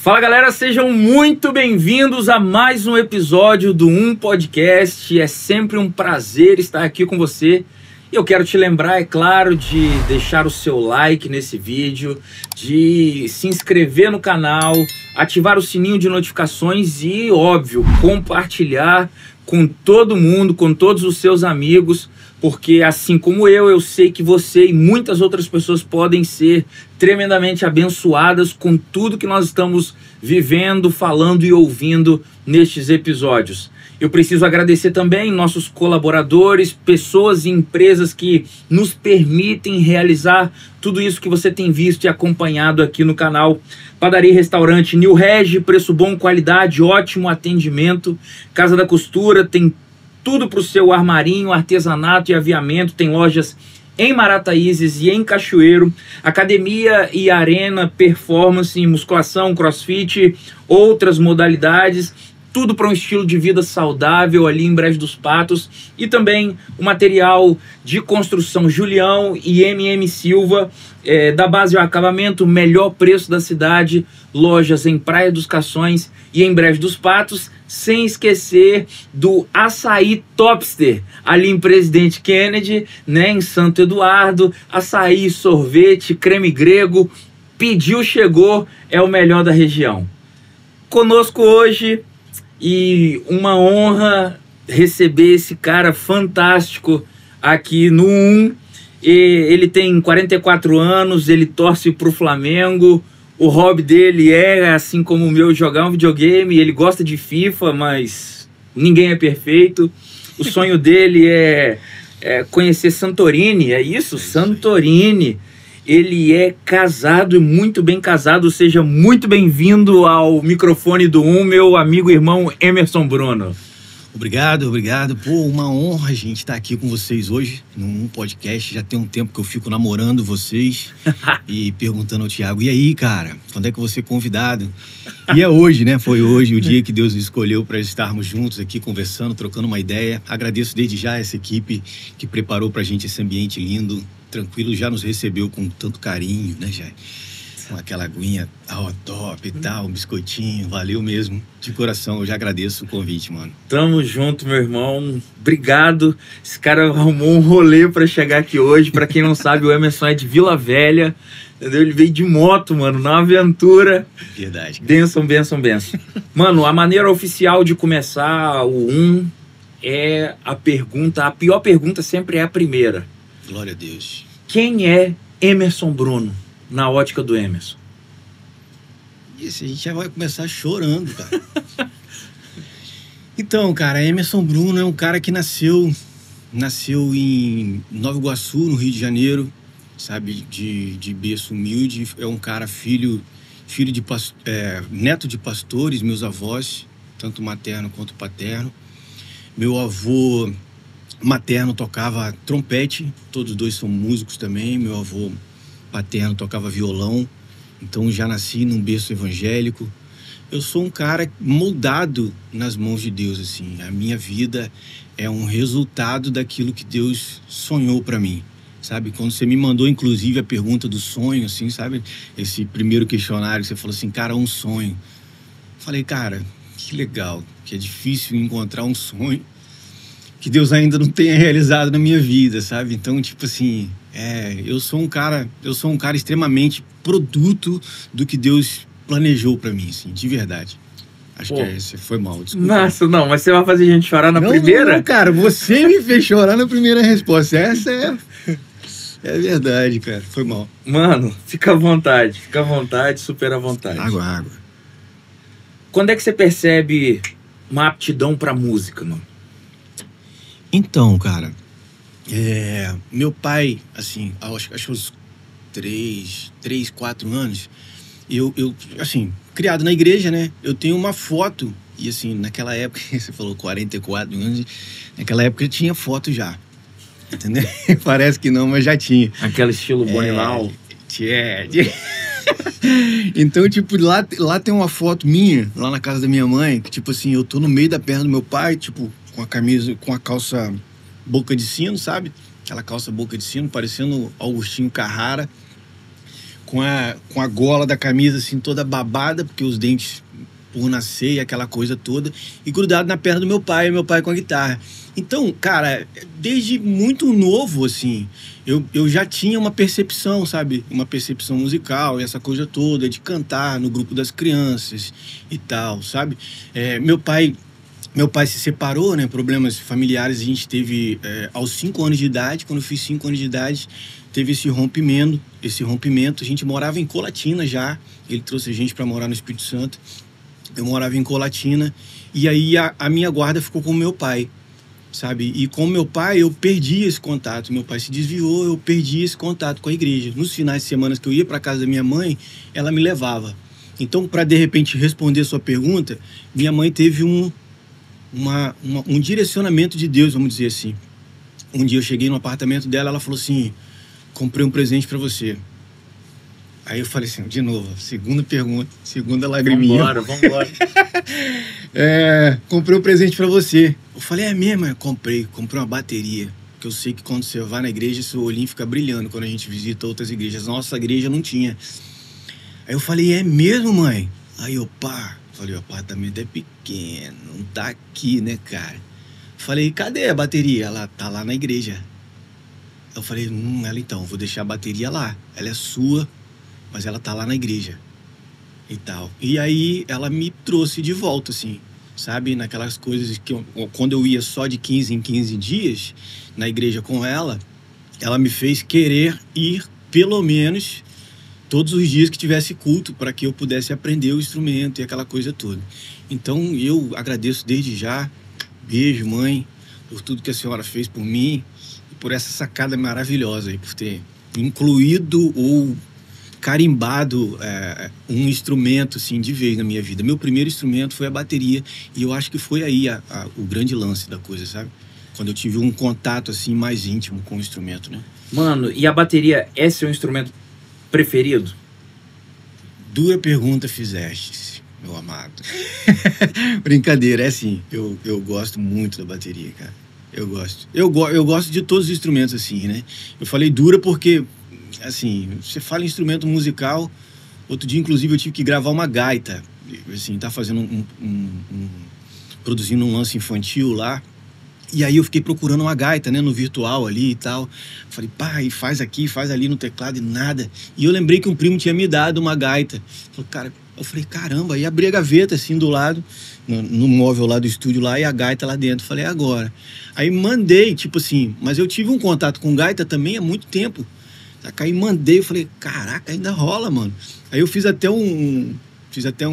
Fala galera, sejam muito bem-vindos a mais um episódio do Podcast. É sempre um prazer estar aqui com você. E eu quero te lembrar, é claro, de deixar o seu like nesse vídeo, de se inscrever no canal, ativar o sininho de notificações e, óbvio, compartilhar com todo mundo, com todos os seus amigos, porque assim como eu sei que você e muitas outras pessoas podem ser tremendamente abençoadas com tudo que nós estamos vivendo, falando e ouvindo nestes episódios. Eu preciso agradecer também nossos colaboradores, pessoas e empresas que nos permitem realizar tudo isso que você tem visto e acompanhado aqui no canal. Padaria e Restaurante New Regi, preço bom, qualidade, ótimo atendimento. Casa da Costura, tem tudo para o seu armarinho, artesanato e aviamento. Tem lojas em Marataízes e em Cachoeiro. Academia e Arena, performance, musculação, crossfit, outras modalidades. Tudo para um estilo de vida saudável ali em Brejo dos Patos. E também o material de construção Julião e MM Silva, da base ao acabamento, melhor preço da cidade. Lojas em Praia dos Cações e em Brejo dos Patos. Sem esquecer do Açaí Topster, ali em Presidente Kennedy, né, em Santo Eduardo. Açaí, sorvete, creme grego. Pediu, chegou, é o melhor da região. Conosco hoje... E uma honra receber esse cara fantástico aqui no Ele tem 44 anos, ele torce para o Flamengo. O hobby dele é, assim como o meu, jogar um videogame. Ele gosta de FIFA, mas ninguém é perfeito. O sonho dele é conhecer Santorini, é isso? Santorini. Ele é casado e muito bem casado. Seja muito bem-vindo ao microfone do meu amigo e irmão Emerson Bruno. Obrigado. Pô, uma honra, gente, estar aqui com vocês hoje num podcast. Já tem um tempo que eu fico namorando vocês e perguntando ao Thiago, e aí, cara, quando é que eu vou ser convidado? E é hoje, né? Foi hoje o dia que Deus escolheu para estarmos juntos aqui conversando, trocando uma ideia. Agradeço desde já essa equipe que preparou pra gente esse ambiente lindo, tranquilo, já nos recebeu com tanto carinho, né, Jair? Com aquela aguinha top e tal, um biscoitinho, valeu mesmo. De coração, eu já agradeço o convite, mano. Tamo junto, meu irmão. Obrigado. Esse cara arrumou um rolê pra chegar aqui hoje. Pra quem não sabe, o Emerson é de Vila Velha, entendeu? Ele veio de moto, mano, na aventura. Verdade. Benção. Mano, a maneira oficial de começar o é a pergunta, a pior pergunta sempre é a primeira. Glória a Deus. Quem é Emerson Bruno, na ótica do Emerson? Isso, a gente já vai começar chorando, cara. Então, cara, Emerson Bruno é um cara que nasceu em Nova Iguaçu, no Rio de Janeiro, sabe, de berço humilde. É um cara neto de pastores, meus avós, tanto materno quanto paterno. Meu avô materno tocava trompete, todos dois são músicos também. Meu avô paterno tocava violão, então já nasci num berço evangélico. Eu sou um cara moldado nas mãos de Deus, assim. A minha vida é um resultado daquilo que Deus sonhou para mim, sabe? Quando você me mandou, inclusive, a pergunta do sonho, assim, sabe? Esse primeiro questionário, você falou assim, cara, um sonho. Falei, cara, que legal, que é difícil encontrar um sonho que Deus ainda não tenha realizado na minha vida, sabe? Então, tipo assim, eu sou um cara extremamente produto do que Deus planejou pra mim, assim, de verdade. Acho que esse foi mal, desculpa. Nossa, não, mas você vai fazer a gente chorar na primeira? Não, cara, você me fez chorar na primeira resposta. Essa é verdade, cara, foi mal. Mano, fica à vontade, super à vontade. Água. Quando é que você percebe uma aptidão pra música, mano? Então, cara, meu pai, assim, acho que uns 3, 4 anos, eu, assim, criado na igreja, né? Eu tenho uma foto, e assim, naquela época, você falou 44 anos, naquela época eu tinha foto já, entendeu? Parece que não, mas já tinha. Aquele estilo Bonilau. Então, tipo, lá tem uma foto minha, lá na casa da minha mãe, que tipo assim, eu tô no meio da perna do meu pai, tipo, com a camisa, com a calça boca de sino, sabe? Aquela calça boca de sino, parecendo Augustinho Carrara, com a gola da camisa assim toda babada, porque os dentes por nascer e aquela coisa toda, e grudado na perna do meu pai com a guitarra. Então, cara, desde muito novo, assim, eu já tinha uma percepção, sabe? Uma percepção musical, essa coisa toda, de cantar no grupo das crianças e tal, sabe? Meu pai se separou, né? Problemas familiares a gente teve aos 5 anos de idade. Quando eu fiz 5 anos de idade, teve esse rompimento. A gente morava em Colatina já. Ele trouxe a gente para morar no Espírito Santo. Eu morava em Colatina. E aí a minha guarda ficou com o meu pai, sabe? E com o meu pai eu perdi esse contato. Meu pai se desviou, eu perdi esse contato com a igreja. Nos finais de semana que eu ia para casa da minha mãe, ela me levava. Então, para de repente responder a sua pergunta, minha mãe teve um direcionamento de Deus, vamos dizer assim. Um dia eu cheguei no apartamento dela, ela falou assim: comprei um presente para você. Aí eu falei assim, de novo, segunda pergunta, segunda lagriminha. Vambora. Comprei um presente para você. Eu falei, é mesmo? Comprei uma bateria. Porque eu sei que quando você vai na igreja, seu olhinho fica brilhando quando a gente visita outras igrejas. Nossa igreja não tinha. Aí eu falei, é mesmo, mãe? Aí eu, falei, o apartamento é pequeno, não tá aqui, né, cara? Falei, cadê a bateria? Ela tá lá na igreja. Eu falei, ela então, vou deixar a bateria lá. Ela é sua, mas ela tá lá na igreja. E tal. E aí ela me trouxe de volta, assim, sabe? Naquelas coisas que quando eu ia só de 15 em 15 dias na igreja com ela me fez querer ir pelo menos todos os dias que tivesse culto, para que eu pudesse aprender o instrumento e aquela coisa toda. Então, eu agradeço desde já. Beijo, mãe, por tudo que a senhora fez por mim e por essa sacada maravilhosa aí, por ter incluído ou carimbado um instrumento, assim, de vez na minha vida. Meu primeiro instrumento foi a bateria e eu acho que foi aí o grande lance da coisa, sabe? Quando eu tive um contato, assim, mais íntimo com o instrumento, né? Mano, e a bateria é seu instrumento preferido? Dura pergunta fizeste, meu amado. Brincadeira, é assim, eu gosto muito da bateria, cara. Eu gosto. Eu gosto de todos os instrumentos, assim, né? Eu falei dura porque, assim, você fala em instrumento musical. Outro dia, inclusive, eu tive que gravar uma gaita. Assim, tá fazendo produzindo um lance infantil lá. E aí eu fiquei procurando uma gaita, né, no virtual ali e tal. Falei, pai, faz aqui, faz ali no teclado e nada. E eu lembrei que um primo tinha me dado uma gaita. Eu falei, caramba, aí abri a gaveta assim do lado, no móvel lá do estúdio lá, e a gaita lá dentro. Falei, agora. Aí mandei, tipo assim, mas eu tive um contato com gaita também há muito tempo. Aí mandei, eu falei, caraca, ainda rola, mano. Aí eu fiz até um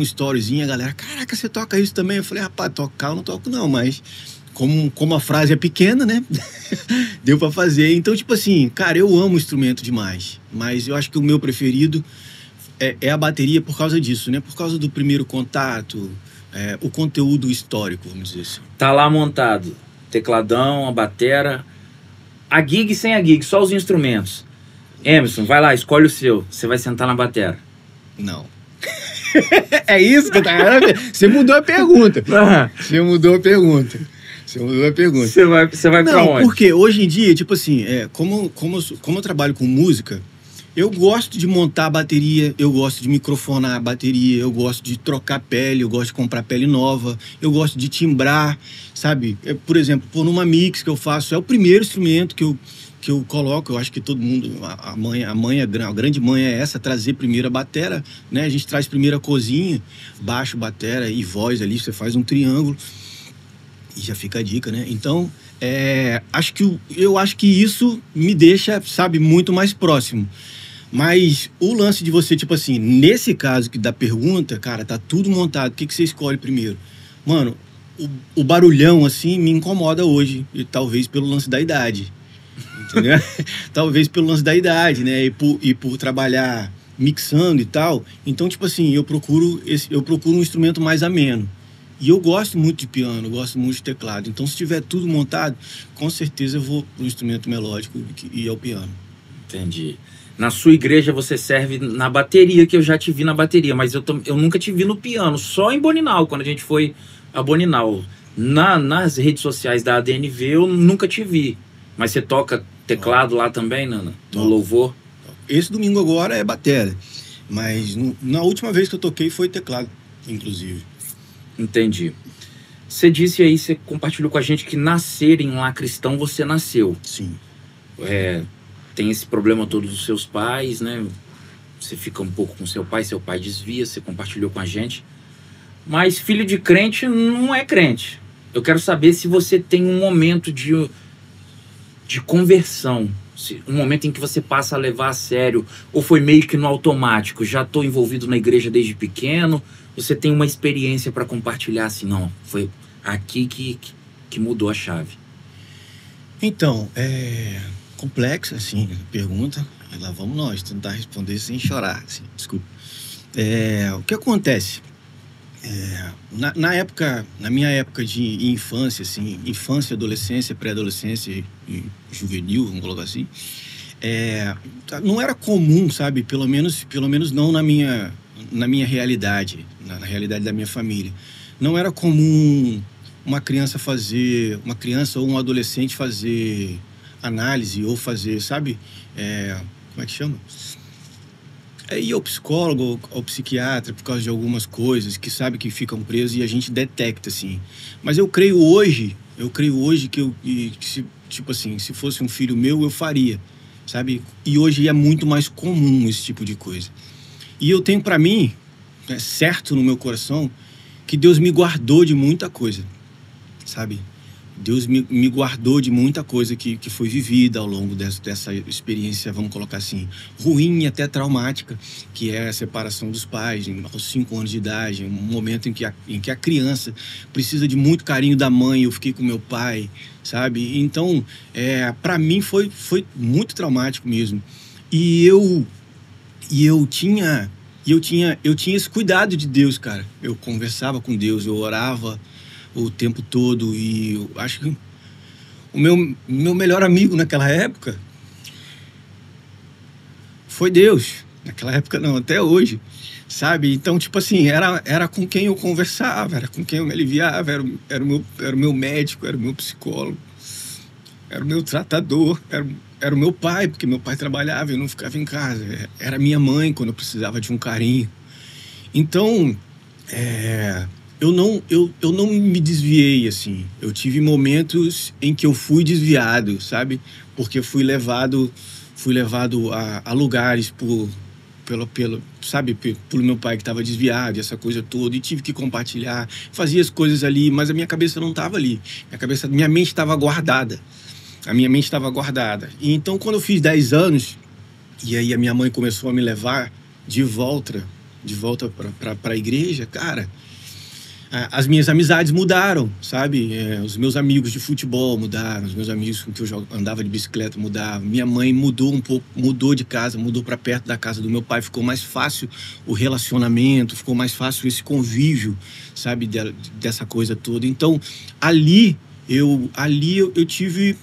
storyzinho, a galera, caraca, você toca isso também? Eu falei, rapaz, tocar eu não toco não, mas como a frase é pequena, né? Deu pra fazer. Então, tipo assim, cara, eu amo o instrumento demais, mas eu acho que o meu preferido é a bateria por causa disso, né? Por causa do primeiro contato, o conteúdo histórico, vamos dizer assim. Tá lá montado, tecladão, a batera, a gig sem a gig, só os instrumentos. Emerson, vai lá, escolhe o seu. Você vai sentar na batera. Não. É isso que eu tava... Você mudou a pergunta. Você mudou a pergunta. Você vai pra onde? Não, porque hoje em dia, tipo assim, como eu trabalho com música, eu gosto de montar a bateria, eu gosto de microfonar a bateria, eu gosto de trocar pele, eu gosto de comprar pele nova, eu gosto de timbrar, sabe? Por exemplo, numa mix que eu faço, é o primeiro instrumento que eu coloco. Eu acho que todo mundo, a grande manha é essa, trazer primeiro a batera, né? A gente traz primeiro a cozinha, baixo, batera e voz ali, você faz um triângulo e já fica a dica, né? Então, eu acho que isso me deixa, sabe, muito mais próximo. Mas o lance de você, tipo assim, nesse caso que da pergunta, cara, tá tudo montado, o que você escolhe primeiro? Mano, o barulhão, assim, me incomoda hoje, e talvez pelo lance da idade. Entendeu? Talvez pelo lance da idade, né? E por trabalhar mixando e tal. Então, tipo assim, eu procuro um instrumento mais ameno. E eu gosto muito de piano, gosto muito de teclado. Então, se tiver tudo montado, com certeza eu vou pro instrumento melódico e ao piano. Entendi. Na sua igreja você serve na bateria, que eu já te vi na bateria, mas eu nunca te vi no piano, só em Boninal, quando a gente foi a Boninal. Nas redes sociais da ADNV eu nunca te vi. Mas você toca teclado lá também, Nana? No louvor? esse domingo agora é batera. Mas na última vez que eu toquei foi teclado, inclusive. Entendi. Você disse aí, você compartilhou com a gente que nascer em lar cristão você nasceu. Sim. Tem esse problema todo dos seus pais, né? Você fica um pouco com seu pai desvia, você compartilhou com a gente. Mas filho de crente não é crente. Eu quero saber se você tem um momento de conversão, um momento em que você passa a levar a sério, ou foi meio que no automático, já estou envolvido na igreja desde pequeno, você tem uma experiência para compartilhar assim, não, foi aqui que mudou a chave. Então, é complexa, assim, a pergunta. Lá vamos nós tentar responder sem chorar, assim, desculpa. O que acontece? Na minha época de infância, assim, infância, adolescência, pré-adolescência e juvenil, vamos colocar assim, não era comum, sabe? Pelo menos não na minha realidade, na realidade da minha família. Não era comum uma criança ou um adolescente fazer análise ou fazer, sabe? Como é que chama? Ir ao psicólogo, ao psiquiatra por causa de algumas coisas que sabe que ficam presos e a gente detecta, assim. Mas eu creio hoje que tipo assim, se fosse um filho meu, eu faria, sabe? E hoje é muito mais comum esse tipo de coisa. E eu tenho para mim, certo no meu coração, que Deus me guardou de muita coisa, sabe? Deus me guardou de muita coisa que foi vivida ao longo dessa experiência, vamos colocar assim, ruim e até traumática, que é a separação dos pais aos 5 anos de idade, um momento em que a criança precisa de muito carinho da mãe. Eu fiquei com meu pai, sabe? Então, para mim foi muito traumático mesmo. E eu tinha esse cuidado de Deus, cara. Eu conversava com Deus, eu orava o tempo todo, e eu acho que o meu melhor amigo naquela época foi Deus. Naquela época não, até hoje, sabe? Então, tipo assim, era com quem eu conversava, era com quem eu me aliviava, era o meu médico, era o meu psicólogo, era o meu tratador, era o meu pai, porque meu pai trabalhava e eu não ficava em casa. Era minha mãe quando eu precisava de um carinho. Então, eu não me desviei, assim. Eu tive momentos em que eu fui desviado, sabe? Porque fui levado a lugares pelo meu pai que estava desviado, essa coisa toda, e tive que compartilhar, fazia as coisas ali, mas a minha cabeça não estava ali. Minha mente estava guardada. A minha mente estava guardada. E então, quando eu fiz 10 anos, e aí a minha mãe começou a me levar de volta para a igreja, cara, as minhas amizades mudaram, sabe? Os meus amigos de futebol mudaram, os meus amigos com que eu andava de bicicleta mudaram. Minha mãe mudou um pouco, mudou de casa, mudou para perto da casa do meu pai. Ficou mais fácil o relacionamento, ficou mais fácil esse convívio, sabe? Dessa coisa toda. Então, ali eu tive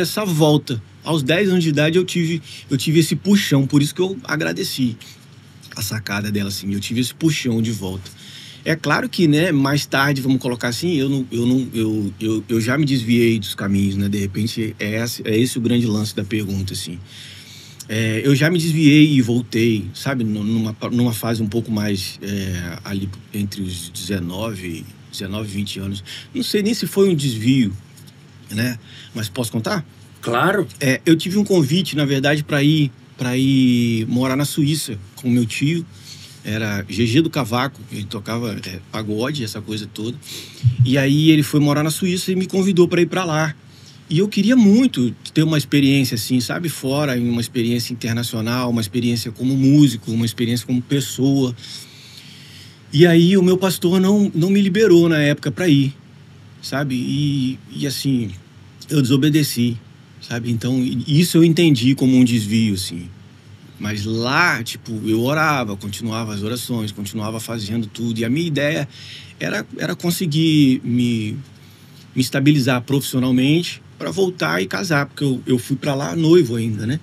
essa volta. Aos 10 anos de idade eu tive esse puxão, por isso que eu agradeci a sacada dela, assim. Eu tive esse puxão de volta. É claro que, né, mais tarde, vamos colocar assim, eu já me desviei dos caminhos, né? De repente, é esse o grande lance da pergunta, assim. Eu já me desviei e voltei, sabe? Numa fase um pouco mais ali entre os 19 e 20 anos. Não sei nem se foi um desvio, né? Mas posso contar? Claro. Eu tive um convite, na verdade, para ir morar na Suíça com meu tio. Era GG do Cavaco, ele tocava pagode, essa coisa toda. E aí ele foi morar na Suíça e me convidou para ir para lá. E eu queria muito ter uma experiência assim, sabe? Fora, uma experiência internacional, uma experiência como músico, uma experiência como pessoa. E aí o meu pastor não me liberou na época para ir, sabe? E assim, eu desobedeci, sabe? Então isso eu entendi como um desvio, assim. Mas lá, tipo, eu orava, continuava as orações, continuava fazendo tudo. E a minha ideia era conseguir me estabilizar profissionalmente para voltar e casar. Porque eu fui para lá noivo ainda, né?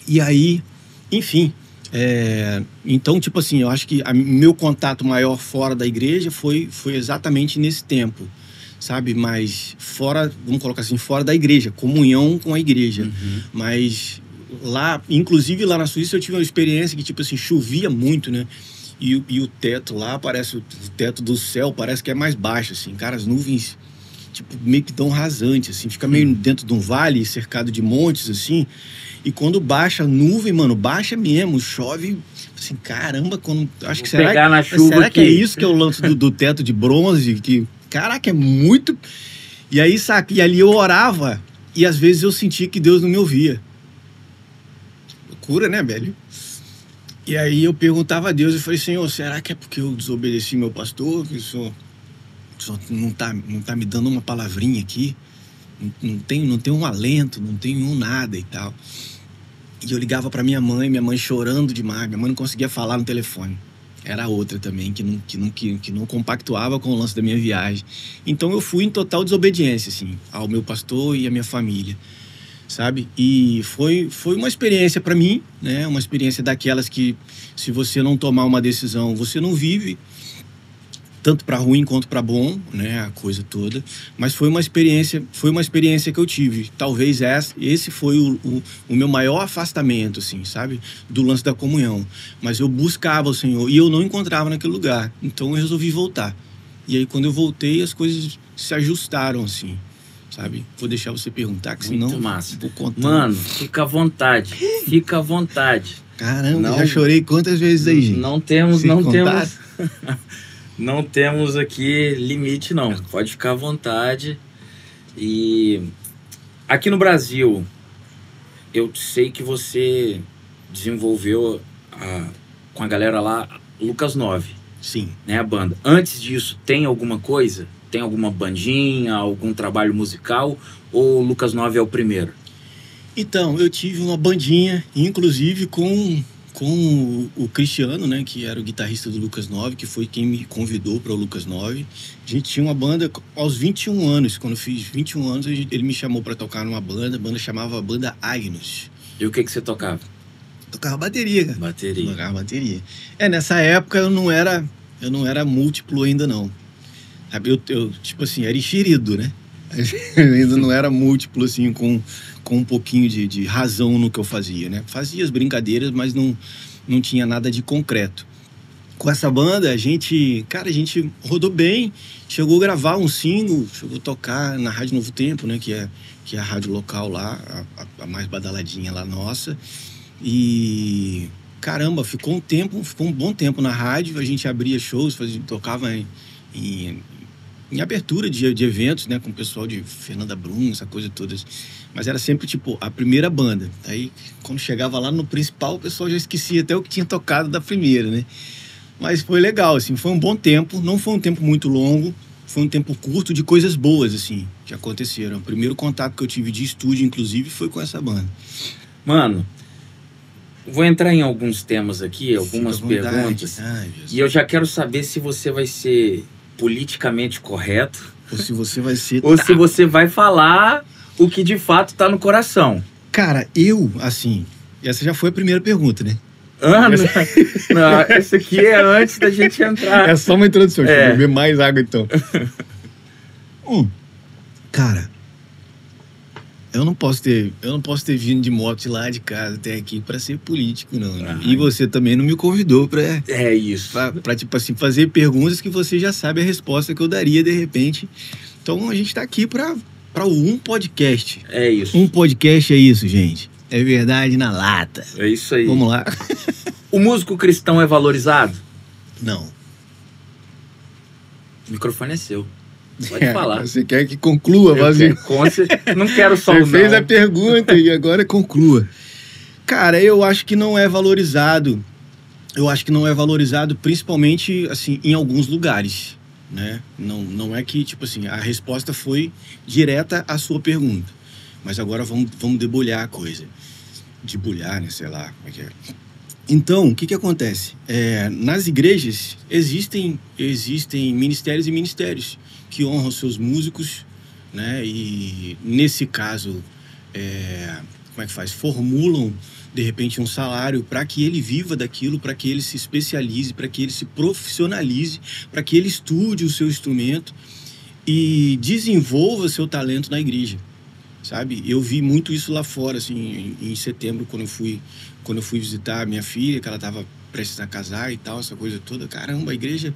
E aí, enfim. Então, tipo assim, eu acho que meu contato maior fora da igreja foi exatamente nesse tempo, sabe? Mas fora, vamos colocar assim, fora da igreja. Comunhão com a igreja. Uhum. Mas lá, inclusive lá na Suíça, eu tive uma experiência que, tipo assim, chovia muito, né? E o teto lá parece, o teto do céu parece que é mais baixo, assim. Cara, as nuvens, tipo, meio que tão rasantes, assim. Fica meio dentro de um vale, cercado de montes, assim. E quando baixa a nuvem, mano, baixa mesmo, chove, assim, caramba, quando... Acho que será que é isso que é o lance do teto de bronze? Que, caraca, é muito... E aí, saca, e ali eu orava, e às vezes eu sentia que Deus não me ouvia. Loucura, né, velho? E aí eu perguntava a Deus, eu falei, Senhor, será que é porque eu desobedeci meu pastor? Que o senhor não tá me dando uma palavrinha aqui? Não tem um alento, não tem um nada e tal. E eu ligava pra minha mãe chorando demais, minha mãe não conseguia falar no telefone. Era outra também, que não compactuava com o lance da minha viagem. Então eu fui em total desobediência, assim, ao meu pastor e à minha família, sabe? E foi uma experiência pra mim, né? Uma experiência daquelas que, se você não tomar uma decisão, você não vive, tanto para ruim quanto para bom, né, a coisa toda. Mas foi uma experiência que eu tive. Talvez esse foi o meu maior afastamento, assim, sabe, do lance da comunhão. Mas eu buscava o Senhor e eu não encontrava naquele lugar. Então eu resolvi voltar. E aí quando eu voltei, as coisas se ajustaram, assim, sabe? Vou deixar você perguntar, que senão Muito massa. Vou contar. Mano, fica à vontade. Fica à vontade. Caramba, já chorei quantas vezes aí, gente? Não temos não temos aqui limite, não. Pode ficar à vontade. E aqui no Brasil, eu sei que você desenvolveu com a galera lá, Lucas 9. Sim. Né, a banda. Antes disso, tem alguma coisa? Tem alguma bandinha, algum trabalho musical? Ou Lucas 9 é o primeiro? Então, eu tive uma bandinha, inclusive com o Cristiano, né, que era o guitarrista do Lucas 9, que foi quem me convidou para o Lucas 9. A gente tinha uma banda aos 21 anos. Quando eu fiz 21 anos, ele me chamou para tocar numa banda. A banda chamava Banda Agnus. E o que você tocava? Tocava bateria, cara. Bateria. Tocava bateria. Nessa época eu não era múltiplo ainda, não. Eu tipo assim, era enxerido, né? Eu ainda não era múltiplo, assim, com um pouquinho de razão no que eu fazia, né? Fazia as brincadeiras, mas não tinha nada de concreto. Com essa banda, a gente rodou bem, chegou a gravar um single, chegou a tocar na Rádio Novo Tempo, né? Que é a rádio local lá, a mais badaladinha lá nossa. E, caramba, ficou um bom tempo na rádio, a gente abria shows, tocava em abertura de eventos, né, com o pessoal de Fernanda Brum, essa coisa toda. Mas era sempre, tipo, a primeira banda. Aí, quando chegava lá no principal, o pessoal já esquecia até o que tinha tocado da primeira, né? Mas foi legal, assim, foi um bom tempo. Não foi um tempo muito longo, foi um tempo curto de coisas boas, assim, que aconteceram. O primeiro contato que eu tive de estúdio, inclusive, foi com essa banda. Mano, vou entrar em alguns temas aqui, algumas perguntas. Ai, e eu já quero saber se você vai ser politicamente correto. Ou se você vai ser... Ou se você vai falar o que de fato tá no coração. Cara, eu, assim... Essa já foi a primeira pergunta, né? Não, essa aqui é antes da gente entrar. É só uma introdução, deixa eu beber mais água, então. Cara, eu não posso ter vindo de moto de lá de casa até aqui pra ser político, não. Né? E você também não me convidou pra... É isso. Pra, tipo assim, fazer perguntas que você já sabe a resposta que eu daria, de repente. Então, a gente tá aqui pra o podcast. É isso. Um podcast é isso, gente. É verdade na lata. É isso aí. Vamos lá. O músico cristão é valorizado? Não. O microfone é seu. Pode falar. Você quer que conclua, Vazio? Não quero só Você fez a pergunta e agora conclua. Cara, eu acho que não é valorizado. Eu acho que não é valorizado principalmente, assim, em alguns lugares, né? Não é que, tipo assim, a resposta foi direta à sua pergunta. Mas agora vamos debulhar a coisa. Debulhar, né? Sei lá como é que é. Então, o que acontece? Nas igrejas existem ministérios e ministérios que honram seus músicos, né? E nesse caso, como é que faz? Formulam, de repente, um salário para que ele viva daquilo, para que ele se especialize, para que ele se profissionalize, para que ele estude o seu instrumento e desenvolva seu talento na igreja. sabe? Eu vi muito isso lá fora, assim, em setembro, quando eu fui visitar a minha filha, que ela estava prestes a casar e tal, essa coisa toda. Caramba, a igreja,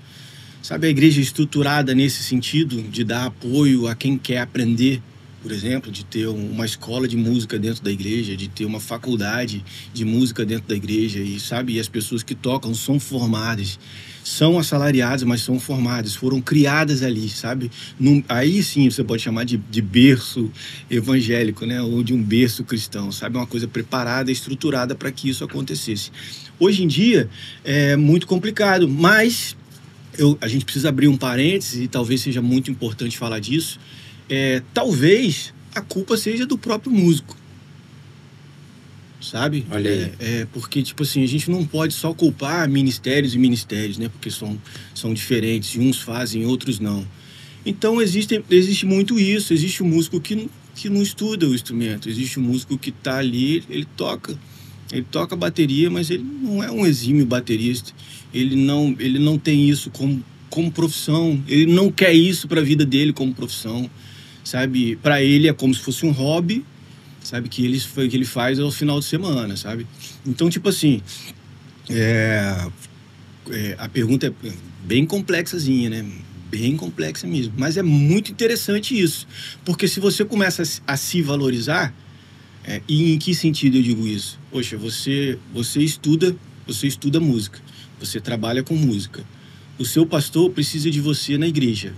sabe, a igreja estruturada nesse sentido de dar apoio a quem quer aprender, por exemplo, de ter uma escola de música dentro da igreja, de ter uma faculdade de música dentro da igreja, e sabe, e as pessoas que tocam são formadas, são assalariadas, mas são formadas, foram criadas ali, sabe? Aí sim você pode chamar de berço evangélico, né? Ou de um berço cristão, sabe? Uma coisa preparada, estruturada para que isso acontecesse. Hoje em dia é muito complicado, mas a gente precisa abrir um parênteses, e talvez seja muito importante falar disso. Talvez a culpa seja do próprio músico, sabe? Olha aí. Porque, tipo assim, a gente não pode só culpar ministérios e ministérios, né? Porque são diferentes, e uns fazem, outros não. Então existe muito isso. Existe um músico que não estuda o instrumento, existe um músico que tá ali, ele toca bateria, mas ele não é um exímio baterista, ele não tem isso como profissão, ele não quer isso para a vida dele como profissão, sabe? Para ele é como se fosse um hobby, sabe? Que ele faz ao final de semana, sabe? Então, tipo assim, a pergunta é bem complexazinha, né? Bem complexa mesmo. Mas é muito interessante isso, porque se você começa a se valorizar, e em que sentido eu digo isso? Poxa, você estuda música, você trabalha com música, o seu pastor precisa de você na igreja,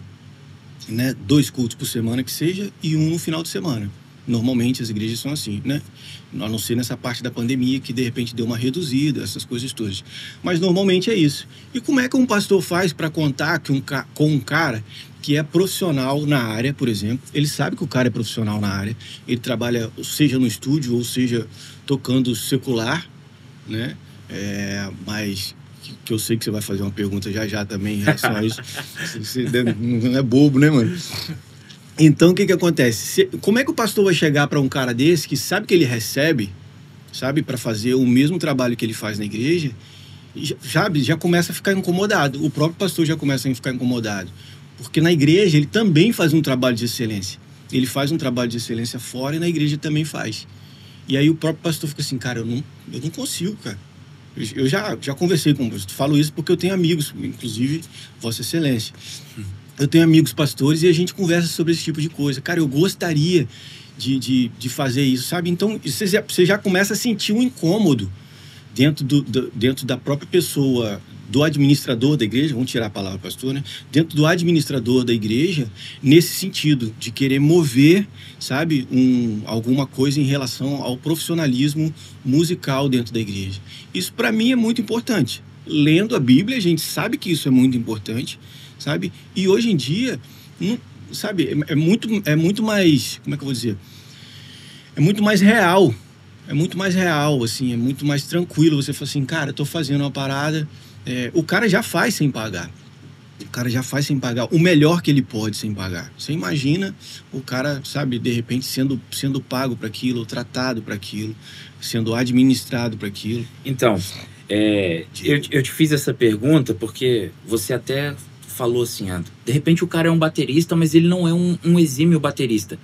né? 2 cultos por semana que seja, e 1 no final de semana. Normalmente as igrejas são assim, né? A não ser nessa parte da pandemia que de repente deu uma reduzida, essas coisas todas. Mas normalmente é isso. E como é que um pastor faz para contar com um cara que é profissional na área, por exemplo? Ele sabe que o cara é profissional na área, ele trabalha seja no estúdio ou seja tocando secular, né? Mas que eu sei que você vai fazer uma pergunta já também em relação a isso. Você não é bobo, né, mano? Então, o que acontece? Como é que o pastor vai chegar para um cara desse que sabe que ele recebe, sabe, para fazer o mesmo trabalho que ele faz na igreja, e, sabe, já começa a ficar incomodado. O próprio pastor já começa a ficar incomodado. Porque na igreja ele também faz um trabalho de excelência. Ele faz um trabalho de excelência fora e na igreja também faz. E aí o próprio pastor fica assim, cara, eu não consigo, cara. Eu já conversei com você, falo isso porque eu tenho amigos, inclusive Vossa Excelência. Eu tenho amigos pastores e a gente conversa sobre esse tipo de coisa. Cara, eu gostaria de fazer isso, sabe? Então, você já começa a sentir um incômodo dentro da própria pessoa, do administrador da igreja, vamos tirar a palavra pastor, né? Dentro do administrador da igreja, nesse sentido, de querer mover, sabe, alguma coisa em relação ao profissionalismo musical dentro da igreja. Isso, para mim, é muito importante. Lendo a Bíblia, a gente sabe que isso é muito importante, sabe? E hoje em dia, sabe, é muito mais, como é que eu vou dizer? É muito mais real. É muito mais real, assim, é muito mais tranquilo. Você fala assim, cara, eu tô fazendo uma parada, o cara já faz sem pagar. O cara já faz sem pagar o melhor que ele pode sem pagar. Você imagina o cara, sabe, de repente sendo pago para aquilo, tratado para aquilo, sendo administrado para aquilo. Então, eu te fiz essa pergunta porque você até falou assim, de repente o cara é um baterista, mas ele não é um exímio baterista.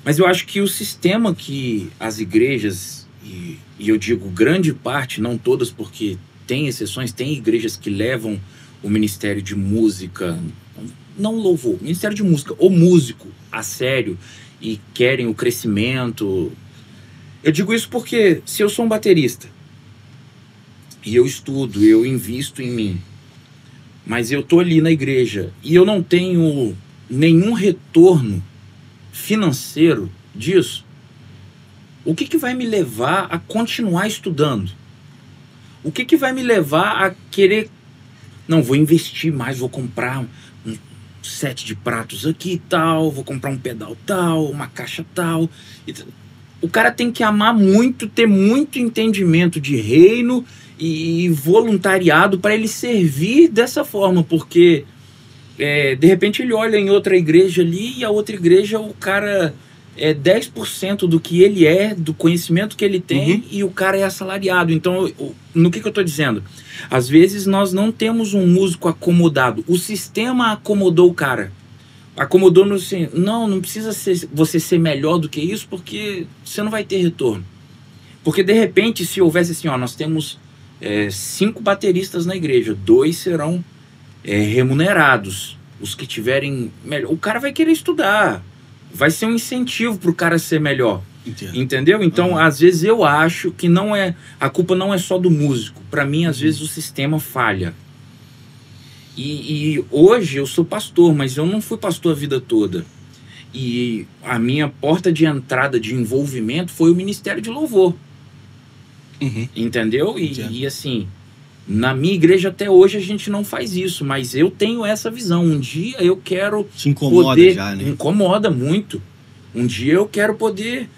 Mas eu acho que o sistema que as igrejas, e eu digo grande parte, não todas, porque tem exceções, tem igrejas que levam o ministério de música, não louvor, ministério de música, ou músico, a sério, e querem o crescimento. Eu digo isso porque se eu sou um baterista, e eu estudo, eu invisto em mim, mas eu tô ali na igreja, e eu não tenho nenhum retorno financeiro disso, o que vai me levar a continuar estudando? O que vai me levar a querer, não, vou investir mais, vou comprar um set de pratos aqui e tal, vou comprar um pedal tal, uma caixa tal. O cara tem que amar muito, ter muito entendimento de reino e voluntariado para ele servir dessa forma, porque de repente ele olha em outra igreja ali e a outra igreja o cara é 10% do que ele é, do conhecimento que ele tem, e o cara é assalariado. Então, no que eu estou dizendo? Às vezes nós não temos um músico acomodado. O sistema acomodou o cara. acomodou no assim, não precisa você ser melhor do que isso, porque você não vai ter retorno. Porque de repente, se houvesse assim, nós temos 5 bateristas na igreja, 2 serão remunerados, os que tiverem melhor, o cara vai querer estudar, vai ser um incentivo para o cara ser melhor. Entendeu? Então, às vezes eu acho que a culpa não é só do músico. Para mim, às vezes o sistema falha. E hoje eu sou pastor, mas eu não fui pastor a vida toda. E a minha porta de entrada, de envolvimento, foi o Ministério de Louvor. Entendeu? E assim, na minha igreja até hoje a gente não faz isso, mas eu tenho essa visão. Um dia eu quero Te incomoda poder... já, né? Incomoda muito. Um dia eu quero poder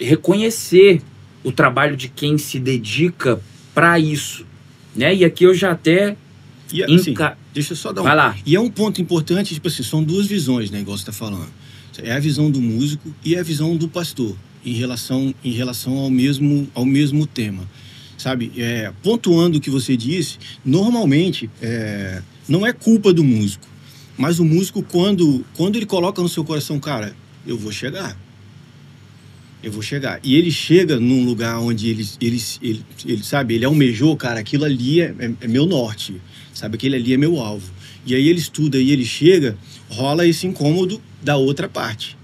reconhecer o trabalho de quem se dedica para isso, né? E aqui eu já até... E, assim, deixa eu só dar Vai lá. E é um ponto importante, tipo assim, são 2 visões, né, igual você está falando. É a visão do músico e a visão do pastor em relação ao mesmo tema, sabe? Pontuando o que você disse, normalmente não é culpa do músico, mas o músico quando ele coloca no seu coração, cara, eu vou chegar. E ele chega num lugar onde ele sabe, ele almejou, cara, aquilo ali é meu norte, sabe? Aquele ali é meu alvo. E aí ele estuda e ele chega, rola esse incômodo da outra parte,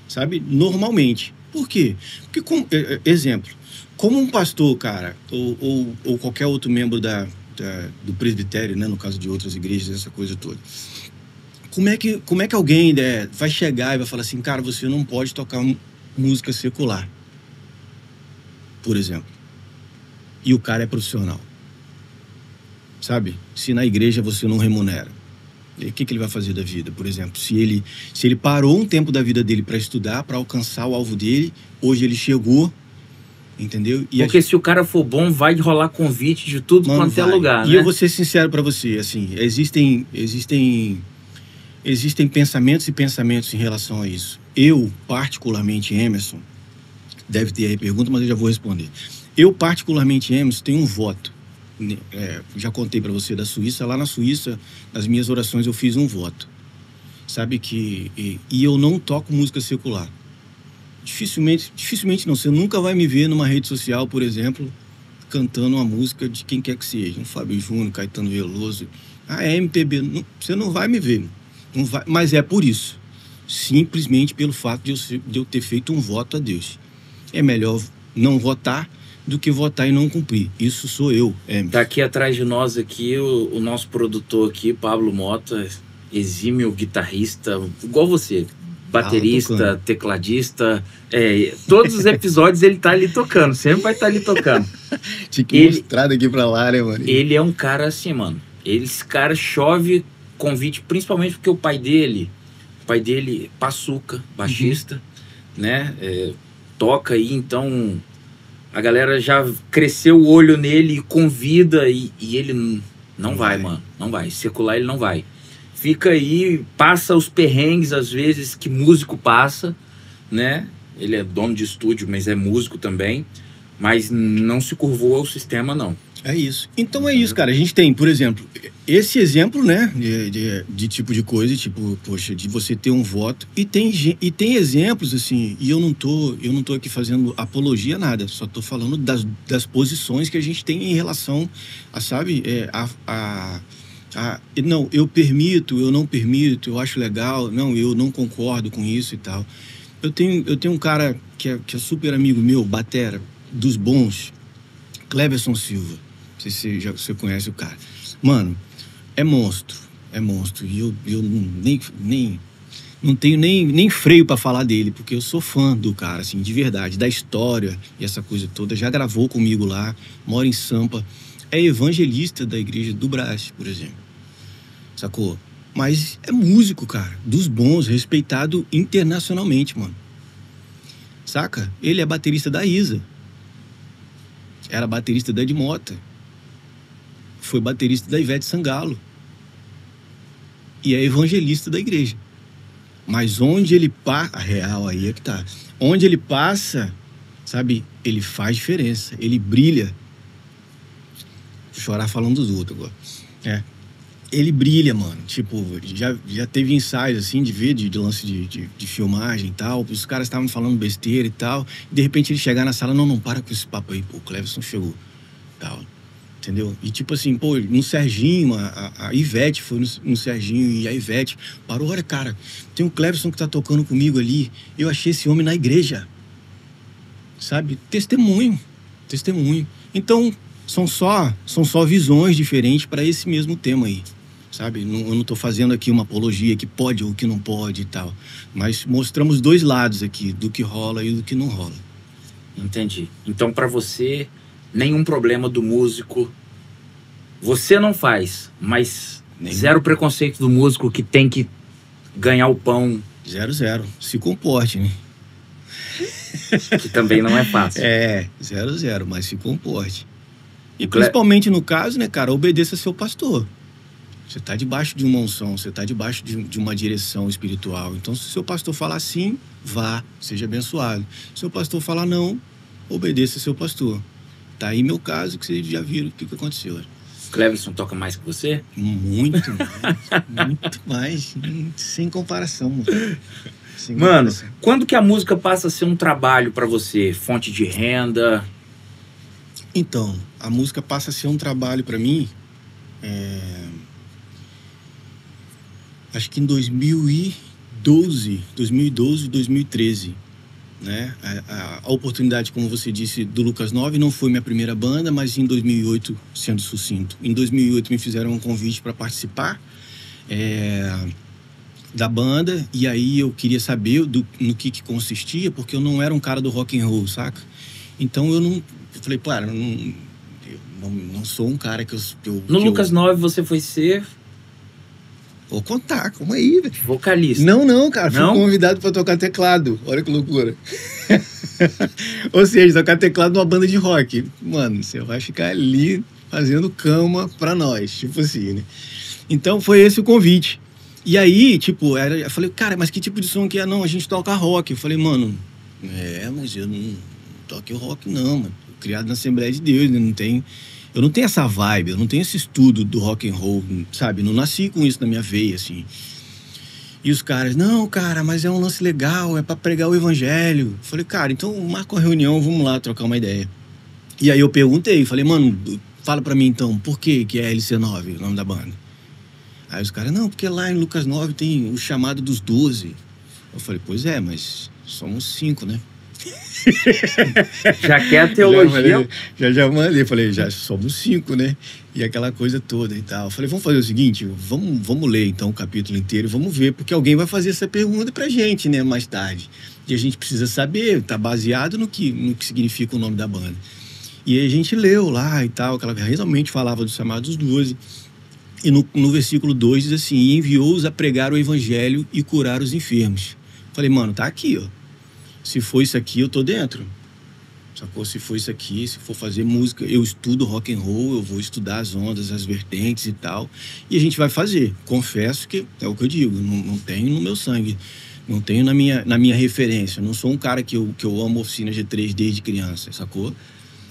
sabe? Normalmente. Por quê? Porque, exemplo, como um pastor, cara, ou qualquer outro membro do presbitério, né, no caso de outras igrejas, essa coisa toda, como é que alguém vai chegar e vai falar assim, cara, você não pode tocar música secular, por exemplo, e o cara é profissional, sabe? Se na igreja você não remunera, o que ele vai fazer da vida, por exemplo? Se ele parou um tempo da vida dele para estudar, para alcançar o alvo dele, hoje ele chegou, entendeu? Porque se o cara for bom, vai rolar convite de tudo quanto é lugar, né? E eu vou ser sincero para você, assim, existem pensamentos e pensamentos em relação a isso. Eu, particularmente, Emerson, deve ter aí pergunta, mas eu já vou responder. Eu, particularmente, Emerson, tenho um voto. Já contei para você da Suíça. Lá na Suíça, nas minhas orações, eu fiz um voto. Sabe que... E eu não toco música secular. Dificilmente não. Você nunca vai me ver numa rede social, por exemplo, cantando uma música de quem quer que seja. Um Fábio Júnior, Caetano Veloso. MPB. Você não vai me ver. Não vai, mas é por isso. Simplesmente pelo fato de eu ter feito um voto a Deus. É melhor não votar do que votar e não cumprir. Isso sou eu. Tá aqui atrás de nós aqui o nosso produtor aqui, Pablo Mota, exímio guitarrista, igual você, baterista, tecladista, todos os episódios ele tá ali tocando, sempre vai estar ali tocando. Tinha que mostrar daqui pra lá, né, mano? Ele é um cara assim, mano, esse cara chove convite, principalmente porque o pai dele, Paçuca, baixista, né, toca aí, então... A galera já cresceu o olho nele e convida e ele não vai, mano. Não vai. Secular ele não vai. Fica aí, passa os perrengues às vezes que músico passa, né? Ele é dono de estúdio, mas é músico também. Mas não se curvou ao sistema, não. É isso. Então é isso, cara. A gente tem, por exemplo, esse exemplo, né, de tipo de coisa, tipo, poxa, de você ter um voto. E tem exemplos, assim, e eu não tô aqui fazendo apologia a nada, só tô falando das posições que a gente tem em relação a, sabe, não, eu permito, eu não permito, eu acho legal, não, eu não concordo com isso e tal. Eu tenho um cara que é super amigo meu, batera, dos bons, Cleverson Silva. Não sei se você conhece o cara. Mano, é monstro. E eu não tenho nem freio pra falar dele, porque eu sou fã do cara, assim, de verdade, da história e essa coisa toda. Já gravou comigo lá, mora em Sampa. É evangelista da igreja do Brás, por exemplo. Sacou? Mas é músico, cara, dos bons, respeitado internacionalmente, mano. Saca? Ele é baterista da Isa. Era baterista da Ed Mota. Foi baterista da Ivete Sangalo. E é evangelista da igreja. Mas onde ele passa... A real aí é que tá. Onde ele passa, sabe? Ele faz diferença. Ele brilha. Vou chorar falando dos outros agora. ele brilha, mano. Tipo, já teve ensaios, assim, de ver, de lance de filmagem e tal. Os caras estavam falando besteira e tal. E de repente ele chegar na sala, não para com esse papo aí, pô, o Cleverson chegou. Tal. Entendeu? E tipo assim, pô, no Serginho, a Ivete foi no Serginho e a Ivete parou, olha, cara, tem um Cleverson que tá tocando comigo ali, eu achei esse homem na igreja. Sabe? Testemunho. Então, são só visões diferentes para esse mesmo tema aí. Sabe? Eu não tô fazendo aqui uma apologia que pode ou que não pode e tal. Mas mostramos dois lados aqui, do que rola e do que não rola. Entendi. Então, para você, nenhum problema do músico. Você não faz, mas zero preconceito do músico que tem que ganhar o pão. 0-0. Se comporte, né? Que também não é fácil. 0-0, mas se comporte. E principalmente no caso, né, cara, obedeça seu pastor. Você tá debaixo de uma unção, você tá debaixo de uma direção espiritual. Então, se seu pastor falar sim, vá, seja abençoado. Se seu pastor falar não, obedeça seu pastor. Tá aí meu caso, que vocês já viram o que aconteceu. Cleverson toca mais que você? Muito mais. Sem comparação, mano. Mano, quando que a música passa a ser um trabalho pra você? Fonte de renda? Então, a música passa a ser um trabalho pra mim. Acho que em 2012, 2013. Né? A oportunidade, como você disse, do Lucas 9 não foi minha primeira banda, mas em 2008, sendo sucinto. Em 2008 me fizeram um convite para participar da banda, e aí eu queria saber no que consistia, porque eu não era um cara do rock and roll, saca? Então eu falei, pô, eu não sou um cara que eu... No Lucas 9 você foi ser... Vou contar, calma aí, velho. Vocalista. Não, cara. Fui convidado pra tocar teclado. Olha que loucura. Ou seja, tocar teclado numa banda de rock. Mano, você vai ficar ali fazendo cama pra nós. Tipo assim, né? Então, foi esse o convite. E aí, tipo, eu falei, cara, mas que tipo de som que é? Não, a gente toca rock. Eu falei, mano, mas eu não toco rock não, mano. Criado na Assembleia de Deus, né? Eu não tenho essa vibe, eu não tenho esse estudo do rock and roll, sabe? Não nasci com isso na minha veia, assim. E os caras, não, cara, mas é um lance legal, é pra pregar o evangelho. Eu falei, cara, então marca uma reunião, vamos lá trocar uma ideia. E aí eu perguntei, falei, mano, fala pra mim então, por que é LC9, o nome da banda? Aí os caras, não, porque lá em Lucas 9 tem o chamado dos 12. Eu falei, pois é, mas somos 5, né? Já quer a teologia? Já mandei, falei, já somos 5, né? E aquela coisa toda e tal. Falei, vamos fazer o seguinte, vamos ler então o capítulo inteiro, vamos ver, porque alguém vai fazer essa pergunta pra gente, né, mais tarde. E a gente precisa saber, tá baseado no que significa o nome da banda. E aí a gente leu lá e tal, que ela realmente falava dos chamados 12. E no versículo 2 diz assim, e enviou-os a pregar o evangelho e curar os enfermos. Falei, mano, tá aqui, ó. Se for isso aqui, eu tô dentro. Sacou? Se for isso aqui, se for fazer música, eu estudo rock and roll, eu vou estudar as ondas, as vertentes e tal. E a gente vai fazer. Confesso que é o que eu digo, não tenho no meu sangue. Não tenho na minha referência. Não sou um cara que eu amo oficina G3 desde criança, sacou?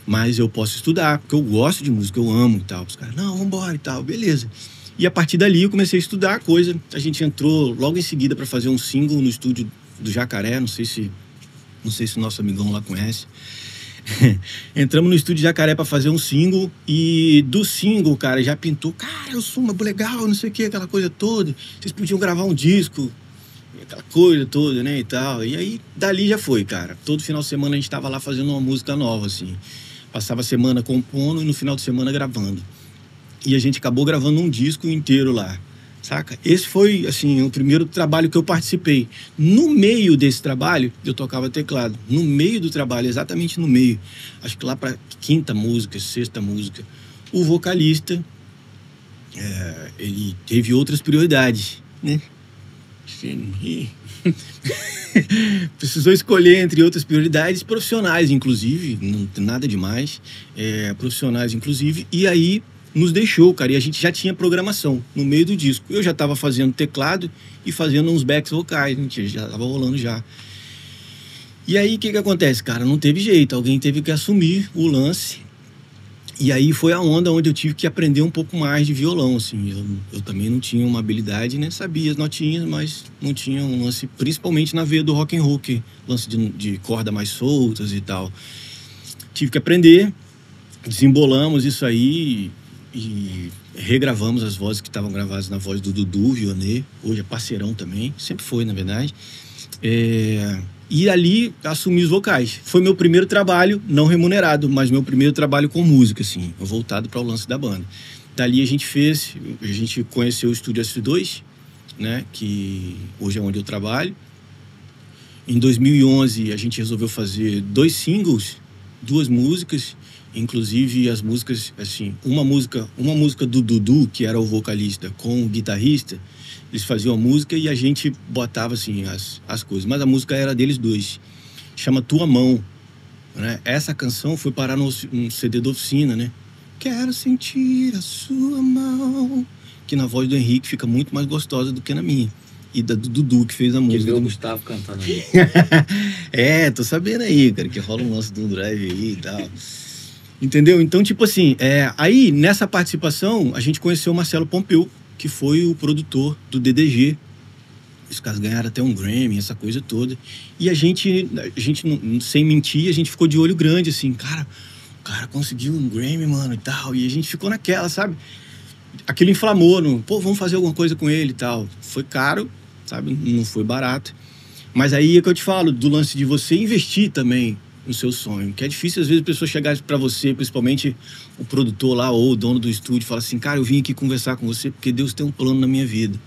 Mas eu posso estudar, porque eu gosto de música, eu amo e tal. Os caras, não, vambora e tal, beleza. E a partir dali eu comecei a estudar a coisa. A gente entrou logo em seguida para fazer um single no estúdio do Jacaré, não sei se o nosso amigão lá conhece. Entramos no estúdio Jacaré pra fazer um single. E do single, cara, já pintou. Cara, o som é legal, não sei o que, aquela coisa toda. Vocês podiam gravar um disco. Aquela coisa toda, né, e tal. E aí, dali já foi, cara. Todo final de semana a gente tava lá fazendo uma música nova, assim. Passava a semana compondo e no final de semana gravando. E a gente acabou gravando um disco inteiro lá. Saca? Esse foi, assim, o primeiro trabalho que eu participei. No meio desse trabalho, eu tocava teclado. No meio do trabalho, exatamente no meio. Acho que lá pra 5ª música, 6ª música. O vocalista, ele teve outras prioridades, né? Precisou escolher entre outras prioridades profissionais, inclusive. Não tem nada demais. Profissionais, inclusive. E aí... nos deixou, cara, e a gente já tinha programação no meio do disco. Eu já estava fazendo teclado e fazendo uns backs vocais, a gente já estava rolando já. E aí, o que acontece, cara? Não teve jeito, alguém teve que assumir o lance. E aí foi a onda onde eu tive que aprender um pouco mais de violão, assim. Eu também não tinha uma habilidade, nem sabia as notinhas, mas não tinha um lance, principalmente na veia do rock and roll, que lance de corda mais soltas e tal. Tive que aprender, desembolamos isso aí e regravamos as vozes que estavam gravadas na voz do Dudu Vionnet, hoje é parceirão também, sempre foi, na verdade. E ali assumi os vocais. Foi meu primeiro trabalho, não remunerado, mas meu primeiro trabalho com música, assim, voltado para o lance da banda. Dali a gente conheceu o Estúdio S2, né, que hoje é onde eu trabalho. Em 2011 a gente resolveu fazer 2 singles, 2 músicas, inclusive as músicas, assim, uma música do Dudu, que era o vocalista, com o guitarrista. Eles faziam a música e a gente botava, assim, as coisas. Mas a música era deles dois. Chama Tua Mão, né? Essa canção foi parar no CD da Oficina, né? Quero sentir a sua mão. Que na voz do Henrique fica muito mais gostosa do que na minha. E da do Dudu, que fez a música. Que viu o Gustavo cantando aí. Tô sabendo aí, cara, que rola um lance do drive aí e tal. Entendeu? Então, tipo assim, aí nessa participação a gente conheceu o Marcelo Pompeu, que foi o produtor do DDG. Os caras ganharam até um Grammy, essa coisa toda. E a gente sem mentir, a gente ficou de olho grande, assim, cara, o cara conseguiu um Grammy, mano, e tal. E a gente ficou naquela, sabe? Aquilo inflamou, vamos fazer alguma coisa com ele e tal. Foi caro, sabe? Não foi barato. Mas aí é que eu te falo, do lance de você investir também no seu sonho. Que é difícil, às vezes, a pessoa chegar pra você, principalmente o produtor lá ou o dono do estúdio, fala assim, cara, eu vim aqui conversar com você porque Deus tem um plano na minha vida.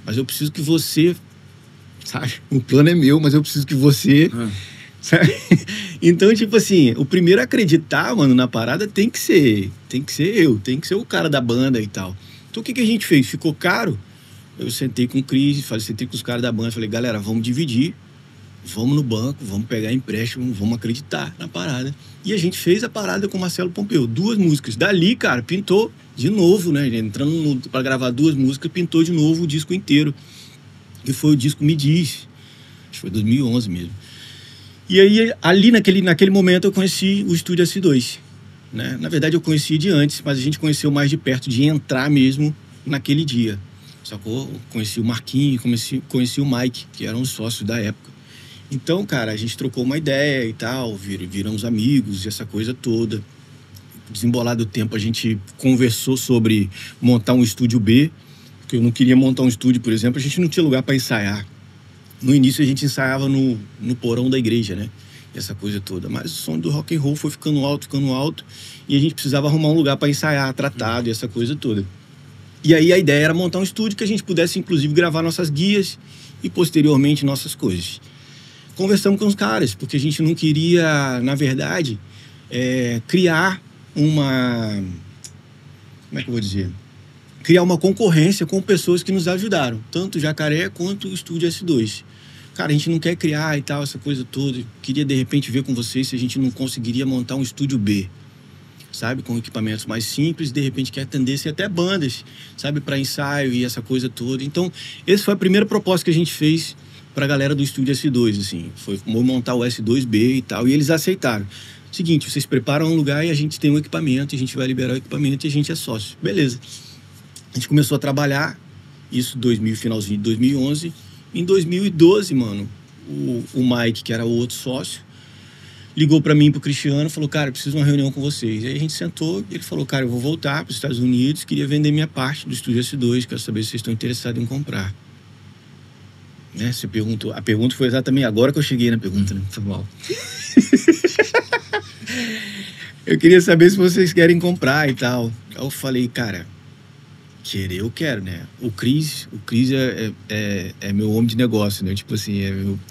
Mas eu preciso que você, sabe? O plano é meu, mas eu preciso que você... Sabe? Então, tipo assim, o primeiro a acreditar, mano, na parada tem que ser eu, tem que ser o cara da banda e tal. Então, o que a gente fez? Ficou caro? Eu sentei com o Cris, sentei com os caras da banda, falei, galera, vamos dividir. Vamos no banco, vamos pegar empréstimo, vamos acreditar na parada. E a gente fez a parada com o Marcelo Pompeu, 2 músicas. Dali, cara, pintou de novo, né? Entrando pra gravar 2 músicas, pintou de novo o disco inteiro. E foi o disco Me Diz. Acho que foi 2011 mesmo. E aí, ali naquele momento, eu conheci o Estúdio S2. Né? Na verdade, eu conheci de antes, mas a gente conheceu mais de perto, de entrar mesmo naquele dia. Sacou? Conheci o Marquinhos, conheci o Mike, que eram os sócios da época. Então, cara, a gente trocou uma ideia e tal, viramos amigos e essa coisa toda. Desembolado o tempo, a gente conversou sobre montar um estúdio B, porque eu não queria montar um estúdio, por exemplo, a gente não tinha lugar para ensaiar. No início a gente ensaiava no porão da igreja, né? Essa coisa toda. Mas o som do rock and roll foi ficando alto, e a gente precisava arrumar um lugar para ensaiar, tratado e essa coisa toda. E aí a ideia era montar um estúdio que a gente pudesse, inclusive, gravar nossas guias e, posteriormente, nossas coisas. Conversamos com os caras, porque a gente não queria, na verdade, criar uma... Como é que eu vou dizer? Criar uma concorrência com pessoas que nos ajudaram, tanto o Jacaré quanto o Estúdio S2. Cara, a gente não quer criar e tal, essa coisa toda. Queria, de repente, ver com vocês se a gente não conseguiria montar um estúdio B, sabe? Com equipamentos mais simples, de repente que atendesse até bandas, sabe? Para ensaio e essa coisa toda. Então, essa foi a primeira proposta que a gente fez pra galera do Estúdio S2, assim. Foi montar o S2B e tal, e eles aceitaram. Seguinte, vocês preparam um lugar e a gente tem um equipamento, a gente vai liberar o equipamento e a gente é sócio. Beleza. A gente começou a trabalhar, isso finalzinho de 2011. Em 2012, mano, o Mike, que era o outro sócio, ligou pra mim e pro Cristiano, falou, cara, eu preciso de uma reunião com vocês. Aí a gente sentou e ele falou, cara, eu vou voltar pros Estados Unidos, queria vender minha parte do Estúdio S2, quero saber se vocês estão interessados em comprar. Né? Você perguntou, a pergunta foi exatamente agora que eu cheguei na pergunta, né? Foi mal. Eu queria saber se vocês querem comprar e tal. Aí eu falei, cara, querer eu quero, né? O Cris é meu homem de negócio, né? Tipo assim,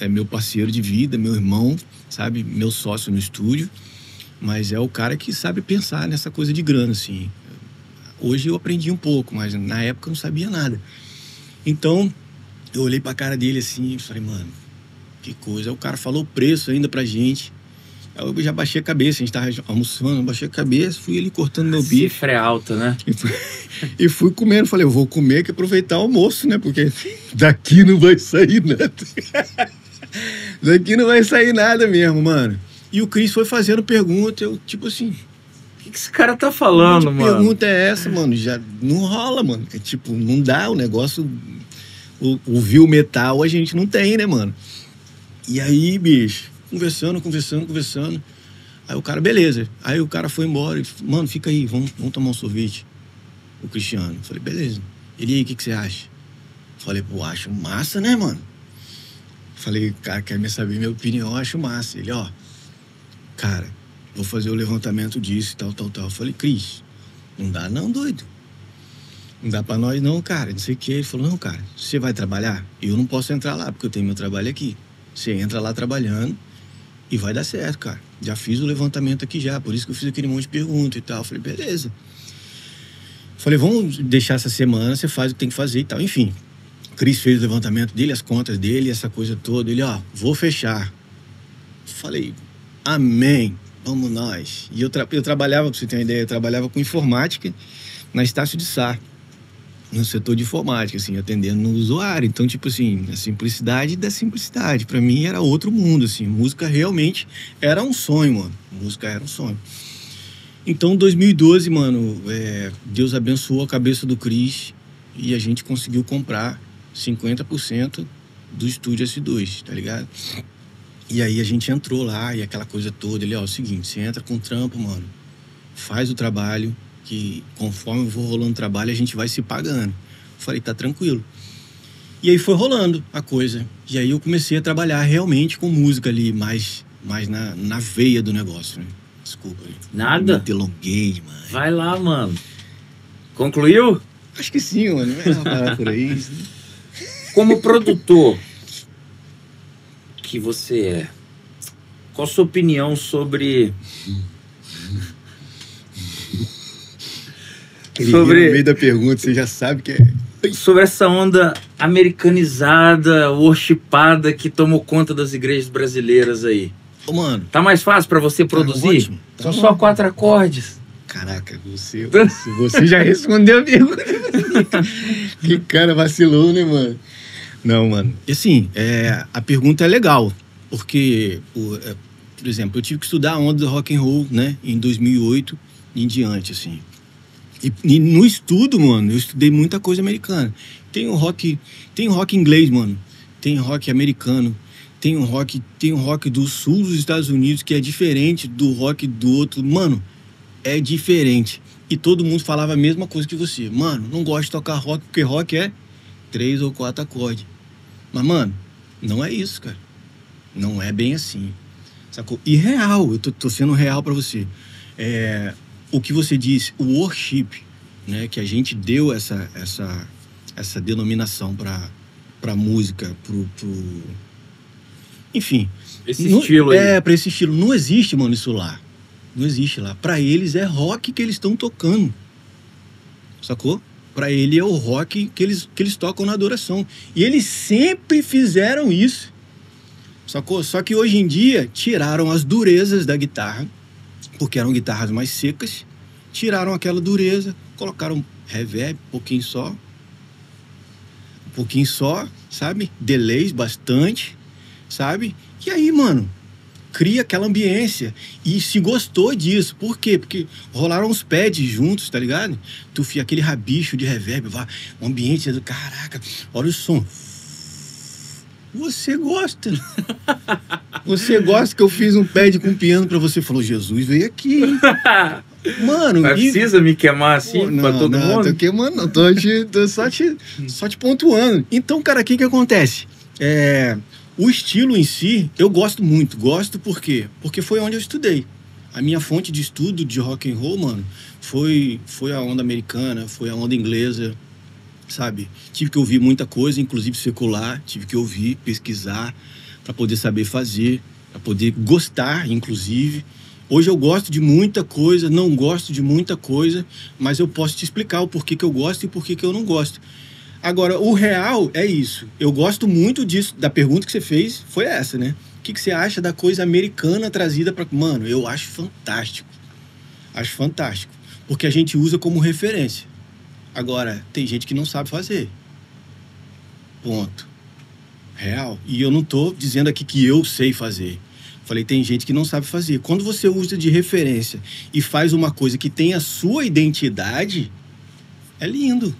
é meu parceiro de vida, meu irmão, sabe? Meu sócio no estúdio. Mas é o cara que sabe pensar nessa coisa de grana, assim. Hoje eu aprendi um pouco, mas na época eu não sabia nada. Então, eu olhei pra cara dele assim e falei, mano, que coisa. Aí o cara falou o preço ainda pra gente. Aí eu já baixei a cabeça, a gente tava almoçando, baixei a cabeça, fui ali cortando meu bife. Cifra é alta, né? E fui comendo. Falei, eu vou comer que aproveitar o almoço, né? Porque daqui não vai sair nada. Daqui não vai sair nada mesmo, mano. E o Cris foi fazendo pergunta, eu tipo assim, que esse cara tá falando, Que mano? pergunta é essa, mano? Já não rola, mano. É tipo, não dá o negócio. O viu metal a gente não tem, né, mano? E aí, bicho, conversando. Aí o cara, beleza. Aí o cara foi embora e, mano, fica aí, vamos tomar um sorvete. O Cristiano. Falei, beleza. Ele, aí, o que você acha? Falei, pô, acho massa, né, mano? Falei, cara, quer me saber minha opinião? Acho massa. Ele, ó, cara, vou fazer o levantamento disso e tal. Eu falei, Cris, não dá não, doido. Não dá pra nós não, cara, não sei o que. Ele falou, não, cara, você vai trabalhar? Eu não posso entrar lá, porque eu tenho meu trabalho aqui. Você entra lá trabalhando e vai dar certo, cara. Já fiz o levantamento aqui já, por isso que eu fiz aquele monte de perguntas e tal. Eu falei, beleza. Falei, vamos deixar essa semana, você faz o que tem que fazer e tal. Enfim, o Cris fez o levantamento dele, as contas dele, essa coisa toda. Ele, ó, vou fechar. Falei, amém, vamos nós. E eu trabalhava, pra você ter uma ideia, eu trabalhava com informática na Estácio de Sá, no setor de informática, assim, atendendo no usuário. Então, tipo assim, a simplicidade da simplicidade. Pra mim era outro mundo, assim. Música realmente era um sonho, mano. Música era um sonho. Então, 2012, mano, Deus abençoou a cabeça do Cris e a gente conseguiu comprar 50% do estúdio S2, tá ligado? E aí a gente entrou lá e aquela coisa toda. Ele, ó, é o seguinte, você entra com trampo, mano, faz o trabalho, que conforme eu vou rolando o trabalho, a gente vai se pagando. Falei, tá tranquilo. E aí foi rolando a coisa. E aí eu comecei a trabalhar realmente com música ali, mais na veia do negócio, né? Desculpa aí. Nada. Me delonguei, mano. Vai lá, mano. Concluiu? Acho que sim, mano. Vai parar por aí. Como produtor que você é, qual a sua opinião sobre... No meio da pergunta, você já sabe que é... Sobre essa onda americanizada, worshipada que tomou conta das igrejas brasileiras aí. Ô, mano... Tá mais fácil pra você produzir? Ótimo. São só 4 acordes. Caraca, você já respondeu a pergunta. Que cara vacilou, né, mano? Não, mano. E assim, a pergunta é legal. Porque, por exemplo, eu tive que estudar a onda do rock and roll, né? Em 2008 em diante, assim. E no estudo, mano, eu estudei muita coisa americana. Tem o rock inglês, mano. Tem rock americano. Tem um rock do sul dos Estados Unidos que é diferente do rock do outro. Mano, é diferente. E todo mundo falava a mesma coisa que você. Mano, não gosto de tocar rock, porque rock é 3 ou 4 acordes. Mas, mano, não é isso, cara. Não é bem assim. Sacou? E real, eu tô sendo real pra você. O que você disse, o worship, né? Que a gente deu essa denominação pra música, enfim. Esse estilo aí. Pra esse estilo. Não existe, mano, isso lá. Não existe lá. Pra eles é rock que eles estão tocando. Sacou? Pra ele é o rock que eles tocam na adoração. E eles sempre fizeram isso. Sacou? Só que hoje em dia tiraram as durezas da guitarra, porque eram guitarras mais secas. Tiraram aquela dureza, colocaram reverb, um pouquinho só, sabe? Delays bastante, sabe? E aí, mano, cria aquela ambiência. E se gostou disso. Por quê? Porque rolaram os pads juntos, tá ligado? Tu fia aquele rabicho de reverb, o ambiente do caraca, olha o som. Você gosta. Você gosta que eu fiz um pad com piano pra você. Falou, Jesus veio aqui. Mano, mas precisa me queimar assim pra todo mundo? Não, tô queimando, não. Tô só te pontuando. Então, cara, o que acontece? O estilo em si, eu gosto muito. Gosto por quê? Porque foi onde eu estudei. A minha fonte de estudo de rock and roll, mano, foi a onda americana, foi a onda inglesa, sabe? Tive que ouvir muita coisa, inclusive secular. Tive que ouvir, pesquisar, para poder saber fazer, para poder gostar, inclusive. Hoje eu gosto de muita coisa, não gosto de muita coisa, mas eu posso te explicar o porquê que eu gosto e porquê que eu não gosto. Agora, o real é isso. Eu gosto muito disso. Da pergunta que você fez, foi essa, né? O que você acha da coisa americana trazida para... Mano, eu acho fantástico. Acho fantástico. Porque a gente usa como referência. Agora, tem gente que não sabe fazer. Ponto. Real. E eu não tô dizendo aqui que eu sei fazer. Falei, tem gente que não sabe fazer. Quando você usa de referência e faz uma coisa que tem a sua identidade, é lindo.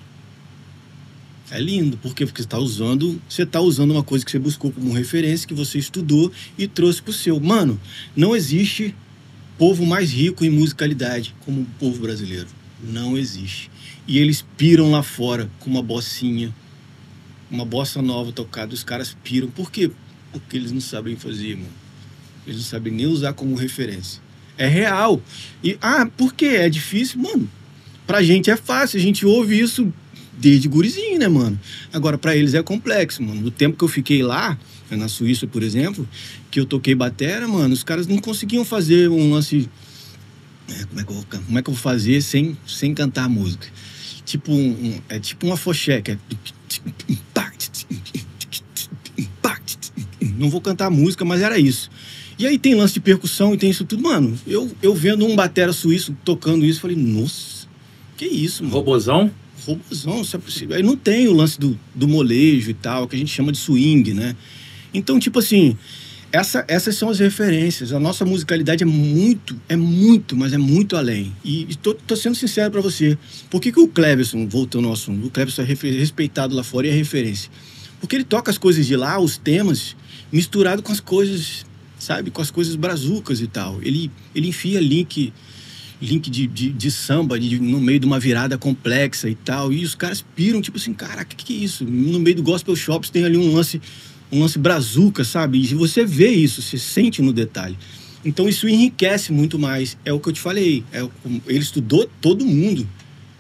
É lindo. Por quê? Porque você tá usando uma coisa que você buscou como referência, que você estudou e trouxe pro seu. Mano, não existe povo mais rico em musicalidade como o povo brasileiro. Não existe. E eles piram lá fora com uma bossinha, uma bossa nova tocada. Os caras piram. Por quê? Porque eles não sabem fazer, mano. Eles não sabem nem usar como referência. É real. E, por quê? É difícil? Mano, pra gente é fácil. A gente ouve isso desde gurizinho, né, mano? Agora, pra eles é complexo, mano. No tempo que eu fiquei lá, na Suíça, por exemplo, que eu toquei batera, mano, os caras não conseguiam fazer um lance... Como é que eu vou fazer sem cantar a música? Tipo é tipo uma afoxé, que é... Não vou cantar a música, mas era isso. E aí tem lance de percussão e tem isso tudo. Mano, eu vendo um batera suíço tocando isso, falei, nossa, que isso, mano? Robozão, isso é possível. Aí não tem o lance do molejo e tal, que a gente chama de swing, né? Então, tipo assim, essas são as referências. A nossa musicalidade é muito, mas é muito além. E tô sendo sincero pra você. Por que o Cleverson, voltando ao assunto, o Cleverson é respeitado lá fora e é referência? Porque ele toca as coisas de lá, os temas, misturado com as coisas, sabe? Com as coisas brazucas e tal. Ele enfia link de samba no meio de uma virada complexa e tal. E os caras piram, tipo assim, caraca, que é isso? No meio do Gospel Shops tem ali um lance brazuca, sabe? E você vê isso, você sente no detalhe. Então isso enriquece muito mais. É o que eu te falei. Ele estudou todo mundo.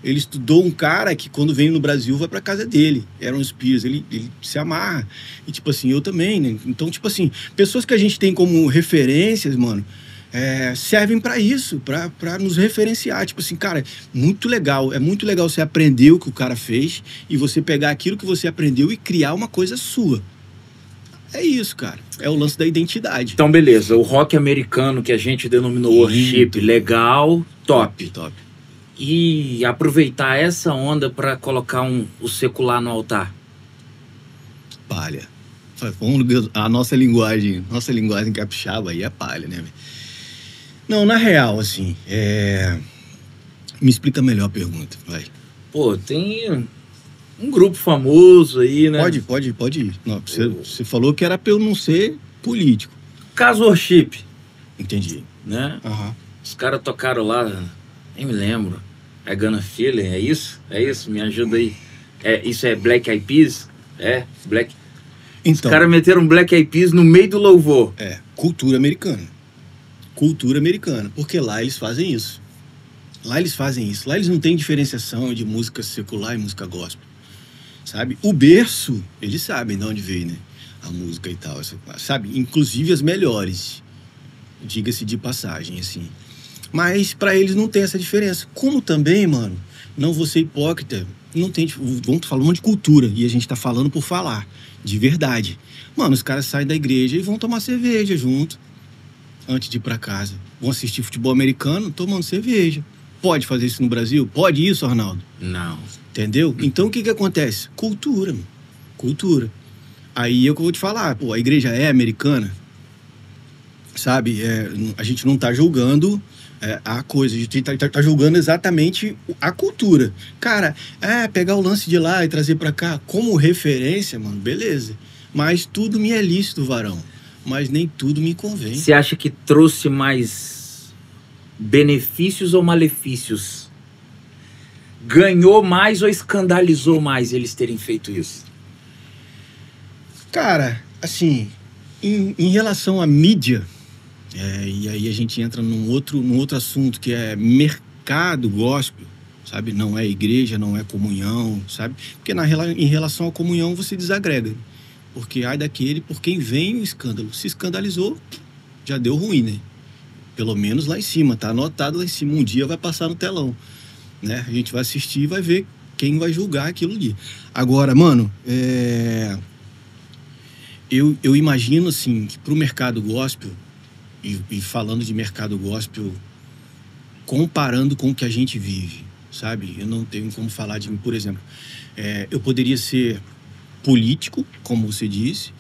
Ele estudou um cara que quando veio no Brasil vai pra casa dele. Aaron Spears, ele se amarra. E tipo assim, eu também, né? Então, tipo assim, pessoas que a gente tem como referências, mano, servem pra isso, pra nos referenciar. Tipo assim, cara, muito legal. É muito legal você aprender o que o cara fez e você pegar aquilo que você aprendeu e criar uma coisa sua. É isso, cara. É o lance da identidade. Então, beleza. O rock americano que a gente denominou worship, legal, top. E aproveitar essa onda para colocar o secular no altar. Palha. A nossa linguagem capixaba aí é palha, né? Não, na real, assim, me explica melhor a pergunta, vai. Pô, tem um grupo famoso aí, né? Pode ir. Não, você falou que era pra eu não ser político. Caso worship. Entendi. Né? Uhum. Os caras tocaram lá, nem me lembro. É Gonna Feeling, é isso? É isso? Me ajuda aí. Isso é Black Eyed Peas? Black... Então, os caras meteram Black Eyed Peas no meio do louvor. Cultura americana. Cultura americana. Porque lá eles fazem isso. Lá eles não têm diferenciação de música secular e música gospel. Sabe? O berço, eles sabem de onde veio, né? A música e tal. Sabe? Inclusive as melhores. Diga-se de passagem, assim. Mas pra eles não tem essa diferença. Como também, mano, não vou ser hipócrita, não tem... Vamos falando de cultura e a gente tá falando por falar, de verdade. Mano, os caras saem da igreja e vão tomar cerveja junto, antes de ir pra casa. Vão assistir futebol americano tomando cerveja. Pode fazer isso no Brasil? Pode isso, Arnaldo? Não. Entendeu? Então o que acontece? Cultura, mano. Cultura. Aí é o que eu vou te falar, pô, a igreja é americana, sabe? A gente não tá julgando... a coisa, a gente tá julgando exatamente a cultura. Cara, pegar o lance de lá e trazer pra cá como referência, mano, beleza. Mas tudo me é lícito, varão. Mas nem tudo me convém. Você acha que trouxe mais benefícios ou malefícios? Ganhou mais ou escandalizou mais eles terem feito isso? Cara, assim, em relação à mídia... e aí a gente entra num outro assunto que é mercado gospel, sabe? Não é igreja, não é comunhão, sabe? Porque em relação à comunhão você desagrega. Porque ai daquele por quem vem o escândalo. Se escandalizou, já deu ruim, né? Pelo menos lá em cima, tá anotado lá em cima. Um dia vai passar no telão, né? A gente vai assistir e vai ver quem vai julgar aquilo ali. Agora, mano, eu imagino assim, que pro mercado gospel, e falando de mercado gospel, comparando com o que a gente vive, sabe? Eu não tenho como falar de mim, por exemplo. Eu poderia ser político, como você disse,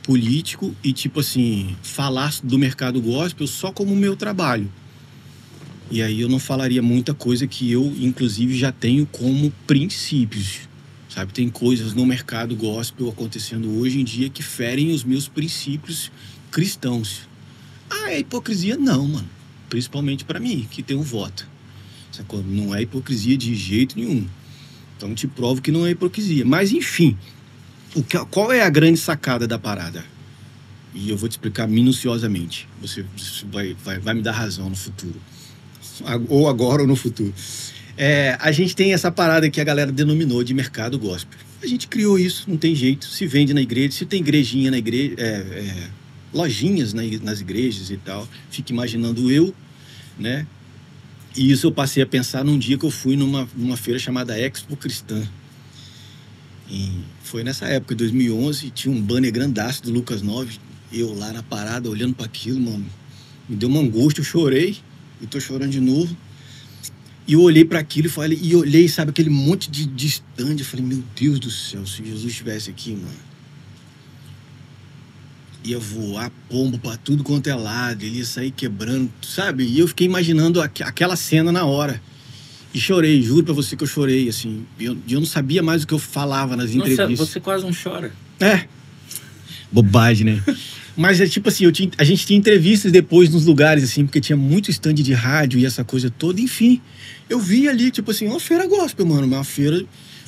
político e, tipo assim, falar do mercado gospel só como meu trabalho. E aí eu não falaria muita coisa que eu, inclusive, já tenho como princípios, sabe? Tem coisas no mercado gospel acontecendo hoje em dia que ferem os meus princípios cristãos. Ah, é hipocrisia? Não, mano. Principalmente pra mim, que tem um voto. Sacou? Não é hipocrisia de jeito nenhum. Então te provo que não é hipocrisia. Mas, enfim, qual é a grande sacada da parada? E eu vou te explicar minuciosamente. Você vai me dar razão no futuro. Ou agora ou no futuro. A gente tem essa parada que a galera denominou de mercado gospel. A gente criou isso, não tem jeito. Se vende na igreja, se tem igrejinha na igreja, lojinhas nas igrejas e tal. Fico imaginando eu, né? E isso eu passei a pensar num dia que eu fui numa feira chamada Expo Cristã. E foi nessa época, 2011, tinha um banner grandaço do Lucas 9. Eu lá na parada, olhando para aquilo, mano. Me deu uma angústia, eu chorei. E tô chorando de novo. E eu olhei para aquilo e olhei, sabe, aquele monte de stand. Eu falei, meu Deus do céu, se Jesus estivesse aqui, mano. Ia voar pombo pra tudo quanto é lado, ele ia sair quebrando, sabe? E eu fiquei imaginando aquela cena na hora. E chorei, juro pra você que eu chorei, assim. Eu não sabia mais o que eu falava nas entrevistas. Você quase não chora. Bobagem, né? Mas é tipo assim, a gente tinha entrevistas depois nos lugares, assim, porque tinha muito stand de rádio e essa coisa toda, enfim. Eu vi ali, tipo assim, uma feira gospel, mano, uma feira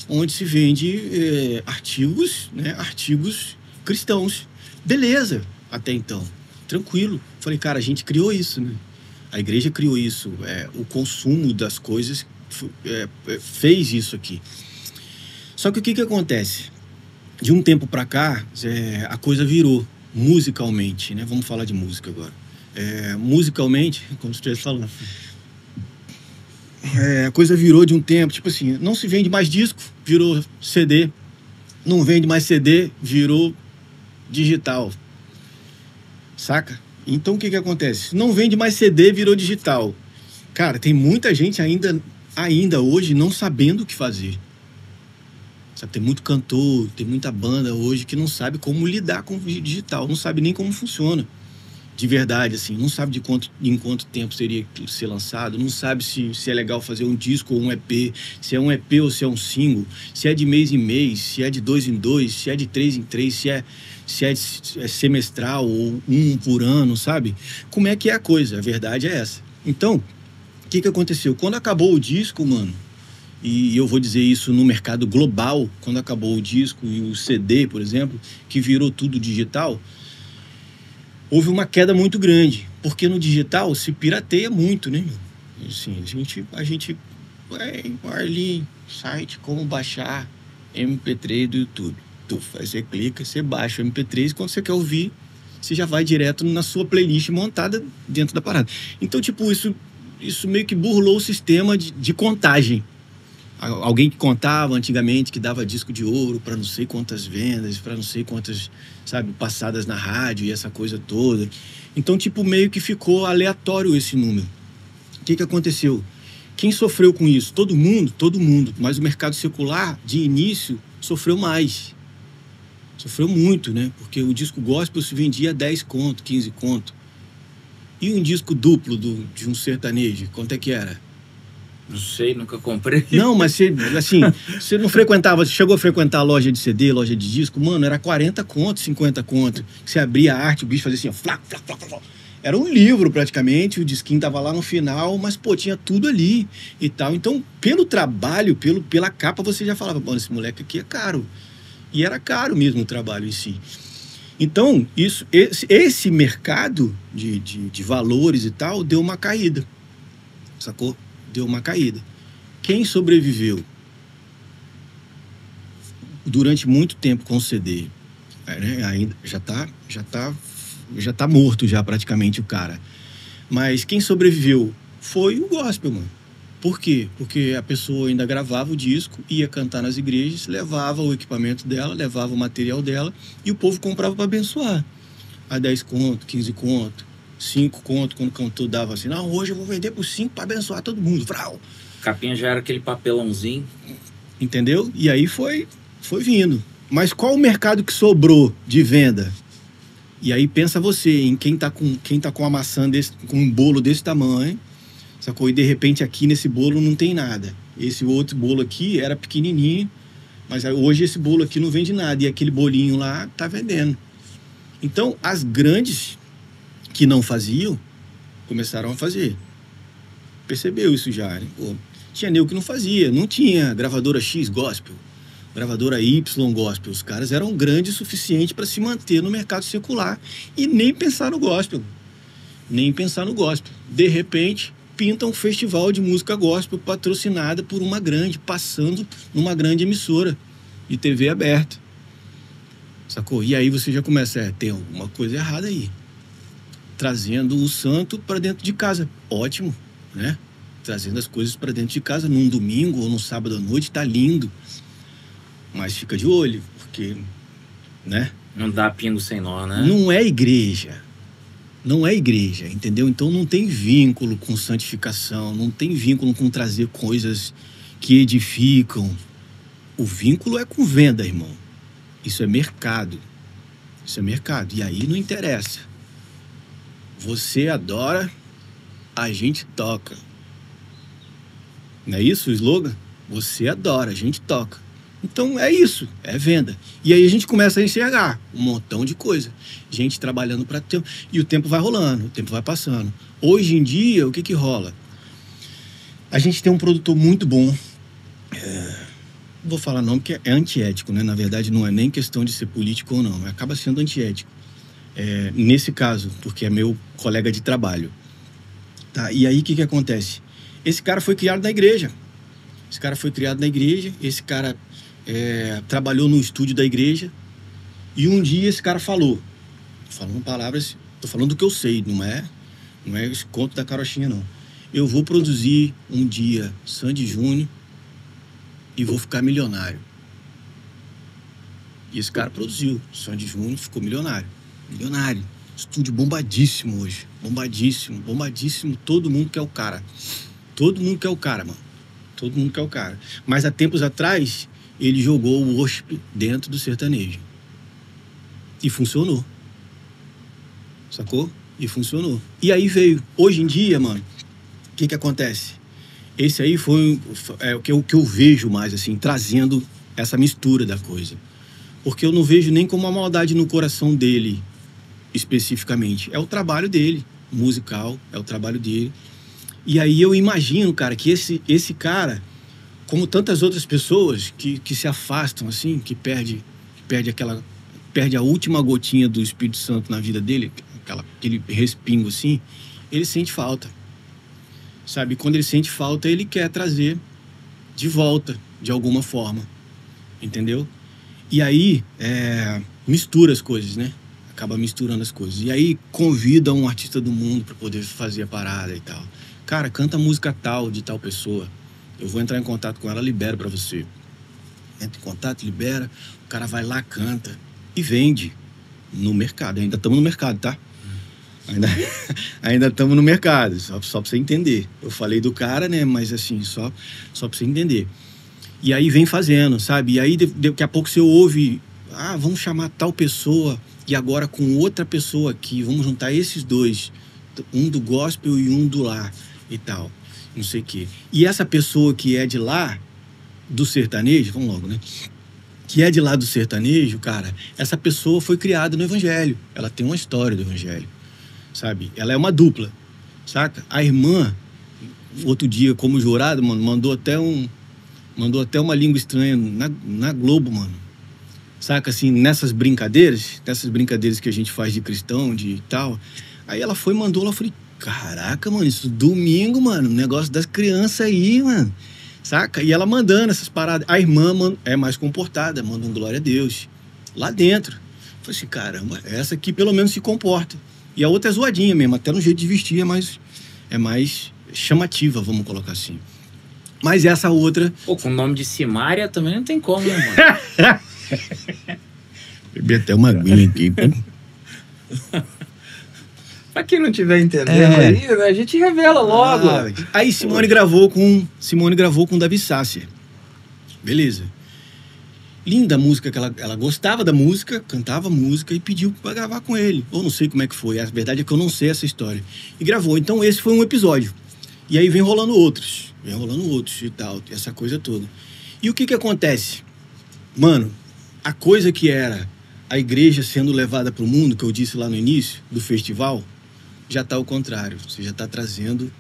onde se vende artigos, né? Artigos cristãos. Beleza, até então. Tranquilo. Falei, cara, a gente criou isso, né? A igreja criou isso. O consumo das coisas fez isso aqui. Só que o que acontece? De um tempo pra cá, a coisa virou. Musicalmente, né? Vamos falar de música agora. Musicalmente, como você estivesse falando, a coisa virou de um tempo, tipo assim, não se vende mais disco, virou CD. Não vende mais CD, virou digital. Saca? Então o que acontece? Não vende mais CD, virou digital. Cara, tem muita gente ainda hoje não sabendo o que fazer. Sabe, tem muito cantor, tem muita banda hoje que não sabe como lidar com o digital, não sabe nem como funciona. De verdade, assim, não sabe em quanto tempo seria ser lançado, não sabe se é legal fazer um disco ou um EP, se é um EP ou se é um single, se é de mês em mês, se é de 2 em 2, se é de 3 em 3, se é semestral ou um por ano, sabe? Como é que é a coisa? A verdade é essa. Então, o que aconteceu? Quando acabou o disco, mano, e eu vou dizer isso no mercado global, quando acabou o disco e o CD, por exemplo, que virou tudo digital, houve uma queda muito grande, porque no digital se pirateia muito, né? Assim, a gente vai ali, site, como baixar MP3 do YouTube. Você clica, você baixa o MP3, quando você quer ouvir, você já vai direto na sua playlist montada dentro da parada. Então, tipo, isso meio que burlou o sistema de contagem. Alguém que contava antigamente que dava disco de ouro para não sei quantas vendas, para não sei quantas, sabe, passadas na rádio e essa coisa toda. Então, tipo, meio que ficou aleatório esse número. O que aconteceu? Quem sofreu com isso? Todo mundo. Mas o mercado secular, de início, sofreu mais. Sofreu muito, né? Porque o disco gospel se vendia 10 conto, 15 conto. E um disco duplo de um sertanejo, quanto é que era? Não sei, nunca comprei. Não, mas você não frequentava, você chegou a frequentar a loja de CD, loja de disco? Mano, era 40 conto, 50 conto. Você abria a arte, o bicho fazia assim, ó, flá, flá, flá, flá. Era um livro praticamente, o disquinho tava lá no final, mas pô, tinha tudo ali e tal. Então, pelo trabalho, pela capa, você já falava, mano, esse moleque aqui é caro. E era caro mesmo o trabalho em si. Então, esse mercado de valores e tal, deu uma caída. Sacou? Deu uma caída. Quem sobreviveu durante muito tempo com o CD, né? Ainda já tá morto já praticamente o cara. Mas quem sobreviveu foi o gospel, mano. Por quê? Porque a pessoa ainda gravava o disco, ia cantar nas igrejas, levava o equipamento dela, levava o material dela e o povo comprava para abençoar. A 10 conto, 15 conto. 5 conto, quando o cantor dava assim, não, hoje eu vou vender por 5 para abençoar todo mundo. Frau. Capinha já era aquele papelãozinho. Entendeu? E aí foi vindo. Mas qual o mercado que sobrou de venda? E aí pensa você em quem tá com uma maçã com um bolo desse tamanho, sacou? E de repente aqui nesse bolo não tem nada. Esse outro bolo aqui era pequenininho, mas hoje esse bolo aqui não vende nada. E aquele bolinho lá tá vendendo. Então, as grandes que não faziam, começaram a fazer. Percebeu isso já, né? Pô, tinha nego que não fazia. Não tinha gravadora X gospel, gravadora Y gospel. Os caras eram grandes o suficiente para se manter no mercado secular e nem pensar no gospel. Nem pensar no gospel. De repente, pinta um festival de música gospel patrocinada por uma grande, passando numa grande emissora de TV aberta. Sacou? E aí você já começa, tem alguma coisa errada aí. Trazendo o santo para dentro de casa. Ótimo, né? Trazendo as coisas para dentro de casa num domingo ou num sábado à noite, tá lindo. Mas fica de olho, porque, né? Não dá pingo sem nó, né? Não é igreja. Não é igreja, entendeu? Então não tem vínculo com santificação, não tem vínculo com trazer coisas que edificam. O vínculo é com venda, irmão. Isso é mercado. Isso é mercado. E aí não interessa. Você adora, a gente toca. Não é isso o slogan? Você adora, a gente toca. Então é isso, é venda. E aí a gente começa a enxergar um montão de coisa. Gente trabalhando para ter. E o tempo vai rolando, o tempo vai passando. Hoje em dia, o que rola? A gente tem um produtor muito bom. Não vou falar não, porque é antiético, né? Na verdade, não é nem questão de ser político ou não. Acaba sendo antiético. Nesse caso, porque é meu colega de trabalho. Tá? E aí, o que acontece? Esse cara foi criado na igreja. Esse cara trabalhou no estúdio da igreja. E um dia esse cara falando palavras, tô falando do que eu sei, não é esse conto da carochinha, não. Eu vou produzir um dia Sandy Júnior e vou ficar milionário. E esse cara produziu Sandy Júnior, ficou milionário. Milionário. Estúdio bombadíssimo hoje. Bombadíssimo, bombadíssimo. Todo mundo quer o cara. Todo mundo quer o cara, mano. Todo mundo quer o cara. Mas há tempos atrás, ele jogou o worship dentro do sertanejo. E funcionou. Sacou? E funcionou. E aí veio. Hoje em dia, mano, o que acontece? Esse aí foi o que eu vejo mais, assim, trazendo essa mistura da coisa. Porque eu não vejo nem como uma maldade no coração dele, especificamente. É o trabalho dele, musical, é o trabalho dele. E aí eu imagino, cara, que esse cara, como tantas outras pessoas que se afastam, assim, que perde a última gotinha do Espírito Santo na vida dele, aquele respingo, assim, ele sente falta. Sabe? Quando ele sente falta, ele quer trazer de volta, de alguma forma. Entendeu? E aí, mistura as coisas, né? Acaba misturando as coisas. E aí, convida um artista do mundo para poder fazer a parada e tal. Cara, canta música tal, de tal pessoa. Eu vou entrar em contato com ela, libero para você. Entra em contato, libera. O cara vai lá, canta e vende no mercado. Ainda estamos no mercado, tá? Ainda estamos no mercado, só pra você entender. Eu falei do cara, né? Mas assim, só pra você entender. E aí vem fazendo, sabe? E aí daqui a pouco você ouve, vamos chamar tal pessoa e agora com outra pessoa aqui, vamos juntar esses dois, um do gospel e um do lá e tal, não sei o quê. E essa pessoa que é de lá, do sertanejo, vamos logo, né? Que é de lá do sertanejo, cara, essa pessoa foi criada no evangelho. Ela tem uma história do evangelho. Sabe? Ela é uma dupla, saca? A irmã, outro dia, como jurado, mano, mandou até uma língua estranha na Globo, mano. Saca? Assim, nessas brincadeiras que a gente faz de cristão, de tal. Aí ela mandou, eu falei, caraca, mano, isso domingo, mano, negócio das crianças aí, mano. Saca? E ela mandando essas paradas. A irmã é mais comportada, manda um glória a Deus. Lá dentro. Eu falei assim, caramba, essa aqui pelo menos se comporta. E a outra é zoadinha mesmo, até no jeito de vestir é mais chamativa, vamos colocar assim. Mas essa outra... Pô, com o nome de Simária também não tem como, né, mano? Bebi até uma aguinha aqui. Pra quem não tiver entendendo aí, a gente revela logo. Aí Simone gravou com Davi Sácia. Beleza. linda a música, que ela gostava da música, cantava música e pediu para gravar com ele. Eu não sei como é que foi, a verdade é que eu não sei essa história. E gravou, então esse foi um episódio. E aí vem rolando outros e tal, essa coisa toda. E o que acontece? Mano, a coisa que era a igreja sendo levada para o mundo, que eu disse lá no início do festival, já está ao contrário. Você já está trazendo,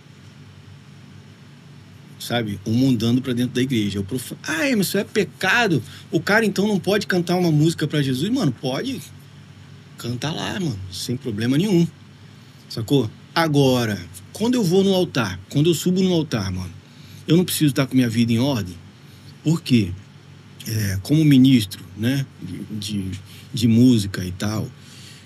sabe, um mundano para dentro da igreja. Mas isso é pecado? O cara então não pode cantar uma música para Jesus? Mano, pode. Canta lá, mano, sem problema nenhum. Sacou? Agora, quando eu vou no altar, quando eu subo no altar, mano, eu não preciso estar com minha vida em ordem. Por quê? Como ministro, né, de música e tal,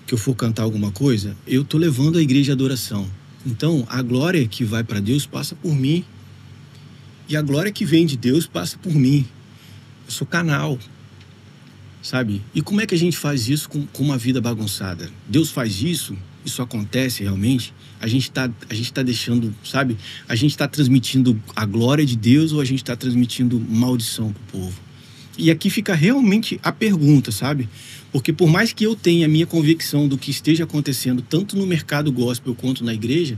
que eu for cantar alguma coisa, eu tô levando a igreja à adoração. Então, a glória que vai para Deus passa por mim. E a glória que vem de Deus passa por mim. Eu sou canal, sabe? E como é que a gente faz isso com uma vida bagunçada? Deus faz isso acontece realmente? A gente tá deixando, sabe? A gente tá transmitindo a glória de Deus ou a gente tá transmitindo maldição pro povo? E aqui fica realmente a pergunta, sabe? Porque por mais que eu tenha a minha convicção do que esteja acontecendo, tanto no mercado gospel quanto na igreja,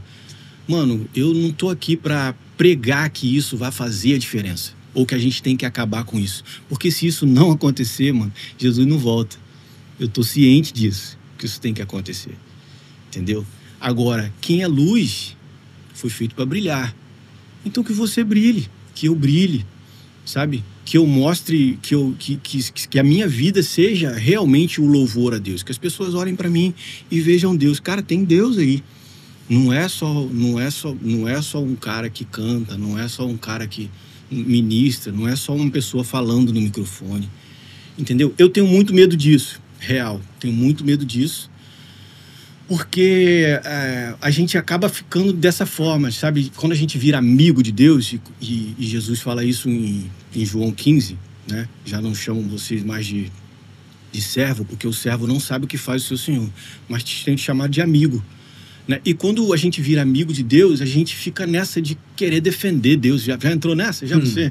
mano, eu não tô aqui para pregar que isso vai fazer a diferença. Ou que a gente tem que acabar com isso. Porque se isso não acontecer, mano, Jesus não volta. Eu tô ciente disso, que isso tem que acontecer. Entendeu? Agora, quem é luz foi feito para brilhar. Então que você brilhe, que eu brilhe, sabe? Que eu mostre, que a minha vida seja realmente o louvor a Deus. Que as pessoas olhem para mim e vejam Deus. Cara, tem Deus aí. Não é só um cara que canta, não é só um cara que ministra, não é só uma pessoa falando no microfone. Entendeu? Eu tenho muito medo disso, real. Tenho muito medo disso. Porque a gente acaba ficando dessa forma, sabe? Quando a gente vira amigo de Deus, e Jesus fala isso em João 15, né? Já não chamam vocês mais de servo, porque o servo não sabe o que faz o seu senhor, mas tem que chamar de amigo, né? E quando a gente vira amigo de Deus, a gente fica nessa de querer defender Deus. Já entrou nessa? Já você?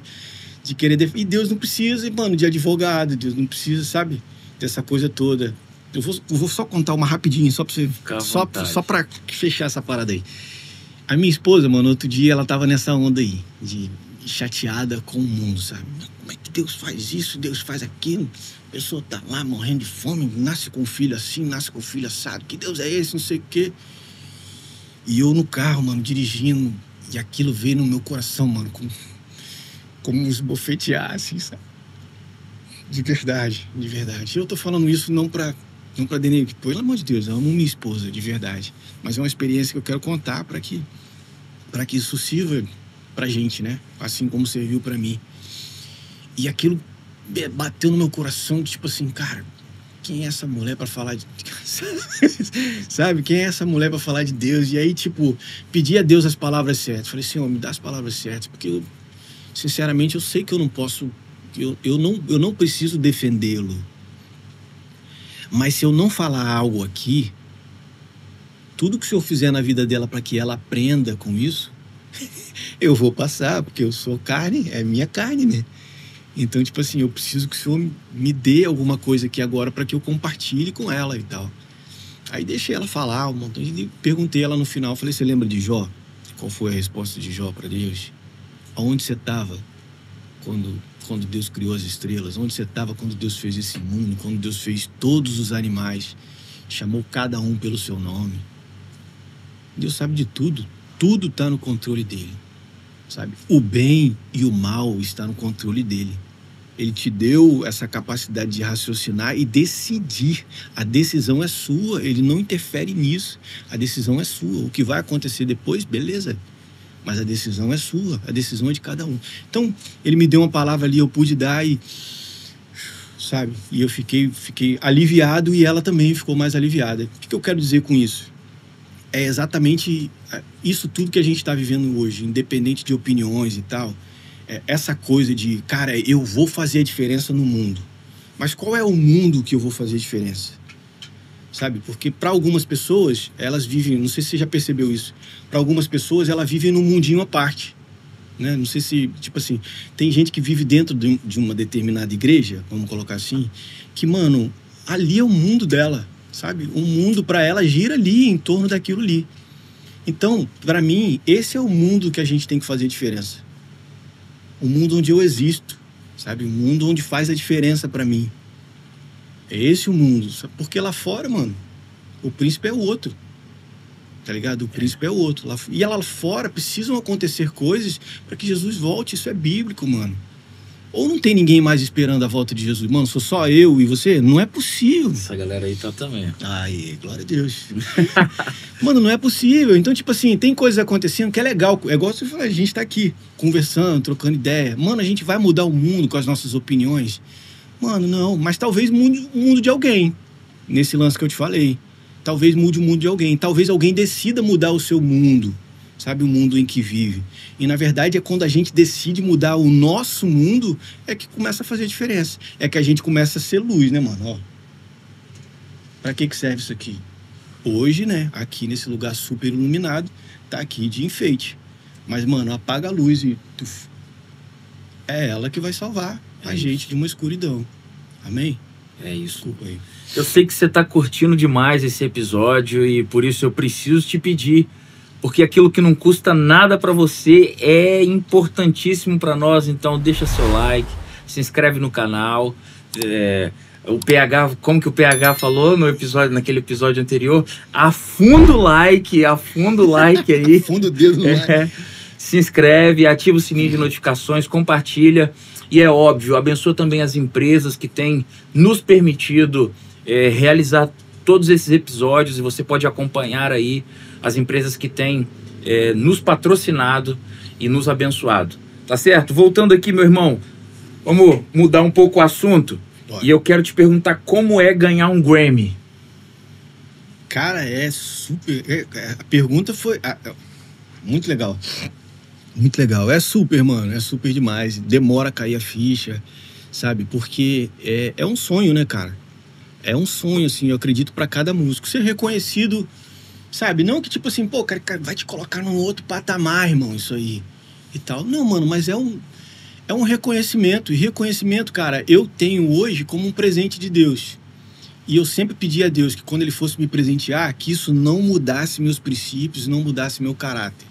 De querer defender. E Deus não precisa, mano, de advogado, Deus não precisa, sabe? Dessa coisa toda. Eu vou só contar uma rapidinho, só pra você. Só pra fechar essa parada aí. A minha esposa, mano, outro dia ela tava nessa onda aí, de chateada com o mundo, sabe? Como é que Deus faz isso, Deus faz aquilo? A pessoa tá lá morrendo de fome, nasce com um filho assim, nasce com um filho assado. Que Deus é esse, não sei o quê. E eu no carro, mano, dirigindo, e aquilo veio no meu coração, mano, como uns bofetear, assim, sabe? De verdade. E eu tô falando isso não pra denegrir, pelo amor de Deus, eu amo minha esposa, de verdade. Mas é uma experiência que eu quero contar para que isso sirva pra gente, né? Assim como serviu pra mim. E aquilo bateu no meu coração, tipo assim, cara, quem é essa mulher pra falar de... Sabe? Quem é essa mulher pra falar de Deus? E aí, tipo, pedi a Deus as palavras certas. Falei, Senhor, me dá as palavras certas, porque eu, sinceramente, eu sei que eu não posso... Eu não preciso defendê-lo. Mas se eu não falar algo aqui, tudo que o Senhor fizer na vida dela para que ela aprenda com isso, eu vou passar, porque eu sou carne, é minha carne, né? Então, tipo assim, eu preciso que o Senhor me dê alguma coisa aqui agora para que eu compartilhe com ela e tal. Aí deixei ela falar um montão de... Perguntei ela no final, falei, você lembra de Jó? Qual foi a resposta de Jó para Deus? Aonde você estava quando Deus criou as estrelas? Onde você estava quando Deus fez esse mundo? Quando Deus fez todos os animais? Chamou cada um pelo seu nome. Deus sabe de tudo. Tudo está no controle dele, sabe? O bem e o mal está no controle dele. Ele te deu essa capacidade de raciocinar e decidir. A decisão é sua. Ele não interfere nisso. A decisão é sua. O que vai acontecer depois, beleza. Mas a decisão é sua, a decisão é de cada um. Então, ele me deu uma palavra ali, eu pude dar e... Sabe? E eu fiquei aliviado e ela também ficou mais aliviada. O que eu quero dizer com isso? É exatamente isso tudo que a gente está vivendo hoje, independente de opiniões e tal. Essa coisa de, cara, eu vou fazer a diferença no mundo. Mas qual é o mundo que eu vou fazer a diferença? Sabe? Porque para algumas pessoas, elas vivem, não sei se você já percebeu isso, para algumas pessoas, elas vivem num mundinho à parte. né? Não sei se, tipo assim, tem gente que vive dentro de uma determinada igreja, vamos colocar assim, que, mano, ali é o mundo dela, sabe? O mundo para ela gira ali, em torno daquilo ali. Então, para mim, esse é o mundo que a gente tem que fazer diferença. O mundo onde eu existo, sabe? O mundo onde faz a diferença para mim. É esse o mundo, sabe? Porque lá fora, mano, o príncipe é o outro. Tá ligado? O príncipe é o outro. E lá fora precisam acontecer coisas para que Jesus volte. Isso é bíblico, mano. Ou não tem ninguém mais esperando a volta de Jesus? Mano, sou só eu e você? Não é possível. Essa galera aí tá também. Ai, glória a Deus. Mano, não é possível. Então, tipo assim, tem coisas acontecendo que é legal. É igual você falar, a gente tá aqui conversando, trocando ideia. Mano, a gente vai mudar o mundo com as nossas opiniões. Mano, não. Mas talvez mude o mundo de alguém. Nesse lance que eu te falei. Talvez mude o mundo de alguém. Talvez alguém decida mudar o seu mundo. Sabe, o mundo em que vive. E, na verdade, é quando a gente decide mudar o nosso mundo é que começa a fazer diferença. É que a gente começa a ser luz, né, mano? Ó. Pra que serve isso aqui? Hoje, né, aqui nesse lugar super iluminado, tá aqui de enfeite. Mas, mano, apaga a luz e... Tuf, é ela que vai salvar a gente de uma escuridão. Amém? É isso. Desculpa aí. Eu sei que você tá curtindo demais esse episódio e por isso eu preciso te pedir, porque aquilo que não custa nada para você é importantíssimo para nós. Então deixa seu like, se inscreve no canal. O PH, como que o PH falou naquele episódio anterior, afunda o like aí. Afunda o dedo no like. Se inscreve, ativa o sininho de notificações, compartilha. E é óbvio, abençoa também as empresas que têm nos permitido realizar todos esses episódios. E você pode acompanhar aí as empresas que têm nos patrocinado e nos abençoado. Tá certo? Voltando aqui, meu irmão, vamos mudar um pouco o assunto. Pode. E eu quero te perguntar como é ganhar um Grammy. Cara, é super... a pergunta foi muito legal. Muito legal. É super, mano. É super demais. Demora a cair a ficha, sabe? Porque é um sonho, né, cara? É um sonho, assim, eu acredito, pra cada músico. Ser reconhecido, sabe? Não que, tipo assim, pô, cara, vai te colocar num outro patamar, irmão, isso aí. E tal. Não, mano, mas é um reconhecimento. E reconhecimento, cara, eu tenho hoje como um presente de Deus. E eu sempre pedi a Deus que quando Ele fosse me presentear, que isso não mudasse meus princípios, não mudasse meu caráter.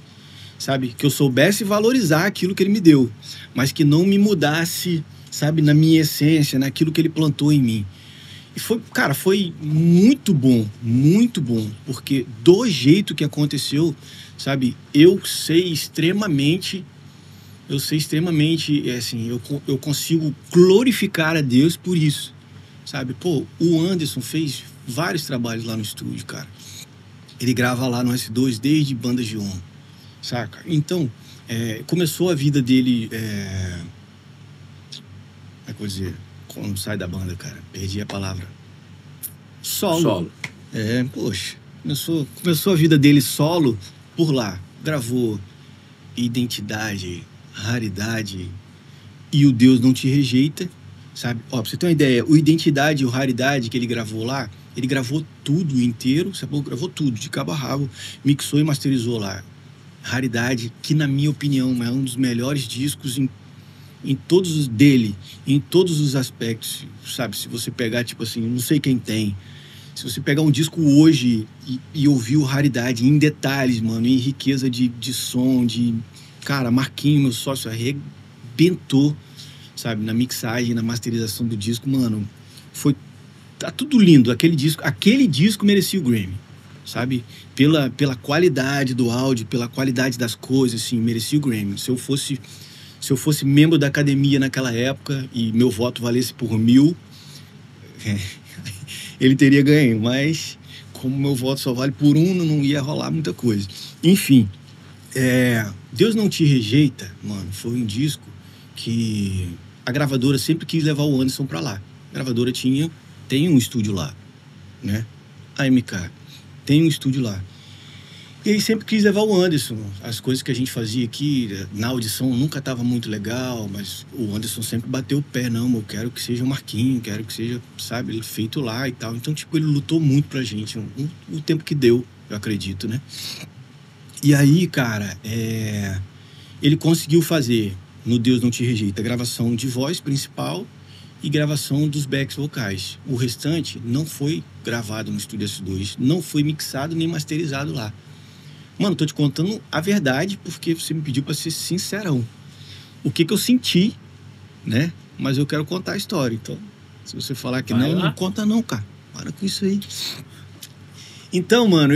Sabe? Que eu soubesse valorizar aquilo que Ele me deu, mas que não me mudasse, sabe, na minha essência, naquilo que Ele plantou em mim. E foi, cara, foi muito bom, porque do jeito que aconteceu, sabe, eu sei extremamente, assim, eu consigo glorificar a Deus por isso, sabe? Pô, o Anderson fez vários trabalhos lá no estúdio, cara. Ele grava lá no S2 desde bandas de honra, saca? Então, começou a vida dele, como é que eu vou dizer? Quando sai da banda, cara, perdi a palavra. Solo. Poxa, começou a vida dele solo por lá. Gravou Identidade, Raridade e O Deus Não Te Rejeita, sabe? Ó, pra você ter uma ideia, o Identidade e o Raridade que ele gravou lá, ele gravou tudo inteiro, sabe? Gravou tudo, de cabo a rabo, mixou e masterizou lá. Raridade, que na minha opinião é um dos melhores discos em todos os aspectos, sabe? Se você pegar, tipo assim, não sei quem tem, se você pegar um disco hoje e ouvir o Raridade em detalhes, mano, em riqueza de som, cara, Marquinhos, meu sócio, arrebentou, sabe? Na mixagem, na masterização do disco, mano, tá tudo lindo. Aquele disco merecia o Grammy, sabe? Pela qualidade do áudio, pela qualidade das coisas, assim, merecia o Grammy. Se eu fosse membro da academia naquela época e meu voto valesse por 1000, ele teria ganho. Mas, como meu voto só vale por 1, não ia rolar muita coisa. Enfim, Deus Não Te Rejeita, mano, foi um disco que a gravadora sempre quis levar o Anderson pra lá. A gravadora tem um estúdio lá, né? A MK tem um estúdio lá. E ele sempre quis levar o Anderson. As coisas que a gente fazia aqui, na audição, nunca estava muito legal, mas o Anderson sempre bateu o pé. Não, eu quero que seja o Marquinhos, quero que seja, sabe, feito lá e tal. Então, tipo, ele lutou muito pra gente, o tempo que deu, eu acredito, né? E aí, cara, ele conseguiu fazer, no Deus Não Te Rejeita, gravação de voz principal e gravação dos backs vocais. O restante não foi gravado no Estúdio S2, não foi mixado nem masterizado lá. Mano, tô te contando a verdade porque você me pediu pra ser sincerão. O que eu senti, né? Mas eu quero contar a história. Então, se você falar que não conta não, cara. Para com isso aí. Então, mano,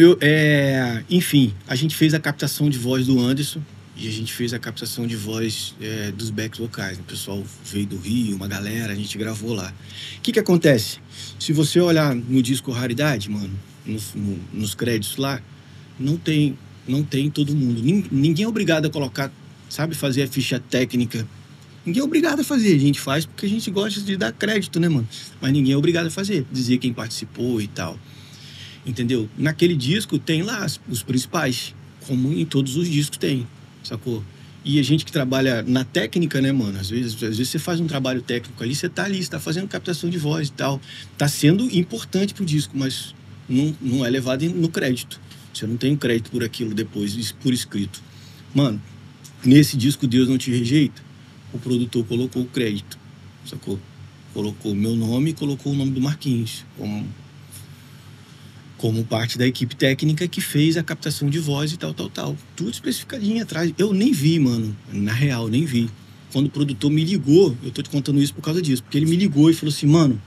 enfim, a gente fez a captação de voz do Anderson e a gente fez a captação de voz dos backs vocais. O pessoal veio do Rio, uma galera, a gente gravou lá. O que acontece? Se você olhar no disco Raridade, mano, nos créditos lá, não tem todo mundo. Ninguém é obrigado a colocar, sabe, fazer a ficha técnica. Ninguém é obrigado a fazer. A gente faz porque a gente gosta de dar crédito, né, mano? Mas ninguém é obrigado a fazer. Dizer quem participou e tal. Entendeu? Naquele disco tem lá os principais. Como em todos os discos tem. Sacou? E a gente que trabalha na técnica, né, mano? Às vezes você faz um trabalho técnico ali, você tá ali, você tá fazendo captação de voz e tal. Tá sendo importante pro disco, mas não é levado no crédito. Você não tem crédito por aquilo depois, por escrito. Mano, nesse disco Deus Não Te Rejeita, o produtor colocou o crédito, sacou? Colocou o meu nome e colocou o nome do Marquinhos, como parte da equipe técnica que fez a captação de voz e tal. Tudo especificadinho atrás. Eu nem vi, mano. Na real, nem vi. Quando o produtor me ligou, eu tô te contando isso por causa disso, porque ele me ligou e falou assim, mano,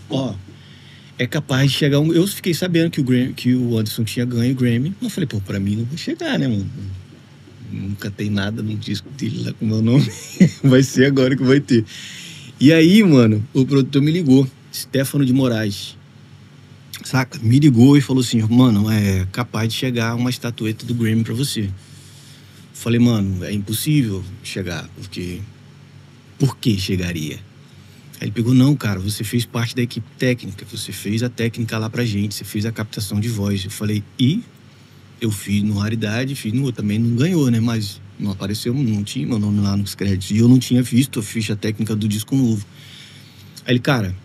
ó, é capaz de chegar Eu fiquei sabendo que o Anderson tinha ganho o Grammy. Eu falei, pô, pra mim não vai chegar, né, mano? Nunca tem nada no disco dele lá com o meu nome. Vai ser agora que vai ter. E aí, mano, o produtor me ligou, Stefano de Moraes. Saca? Me ligou e falou assim, mano, é capaz de chegar uma estatueta do Grammy pra você. Falei, mano, é impossível chegar, porque... Por que chegaria? Aí ele pegou, não, cara, você fez parte da equipe técnica, você fez a técnica lá pra gente, você fez a captação de voz. Eu falei, e... Eu fiz no Raridade, fiz no outro, também não ganhou, né? Mas não apareceu, não tinha meu nome lá nos créditos. E eu não tinha visto a ficha técnica do disco novo. Aí ele, cara,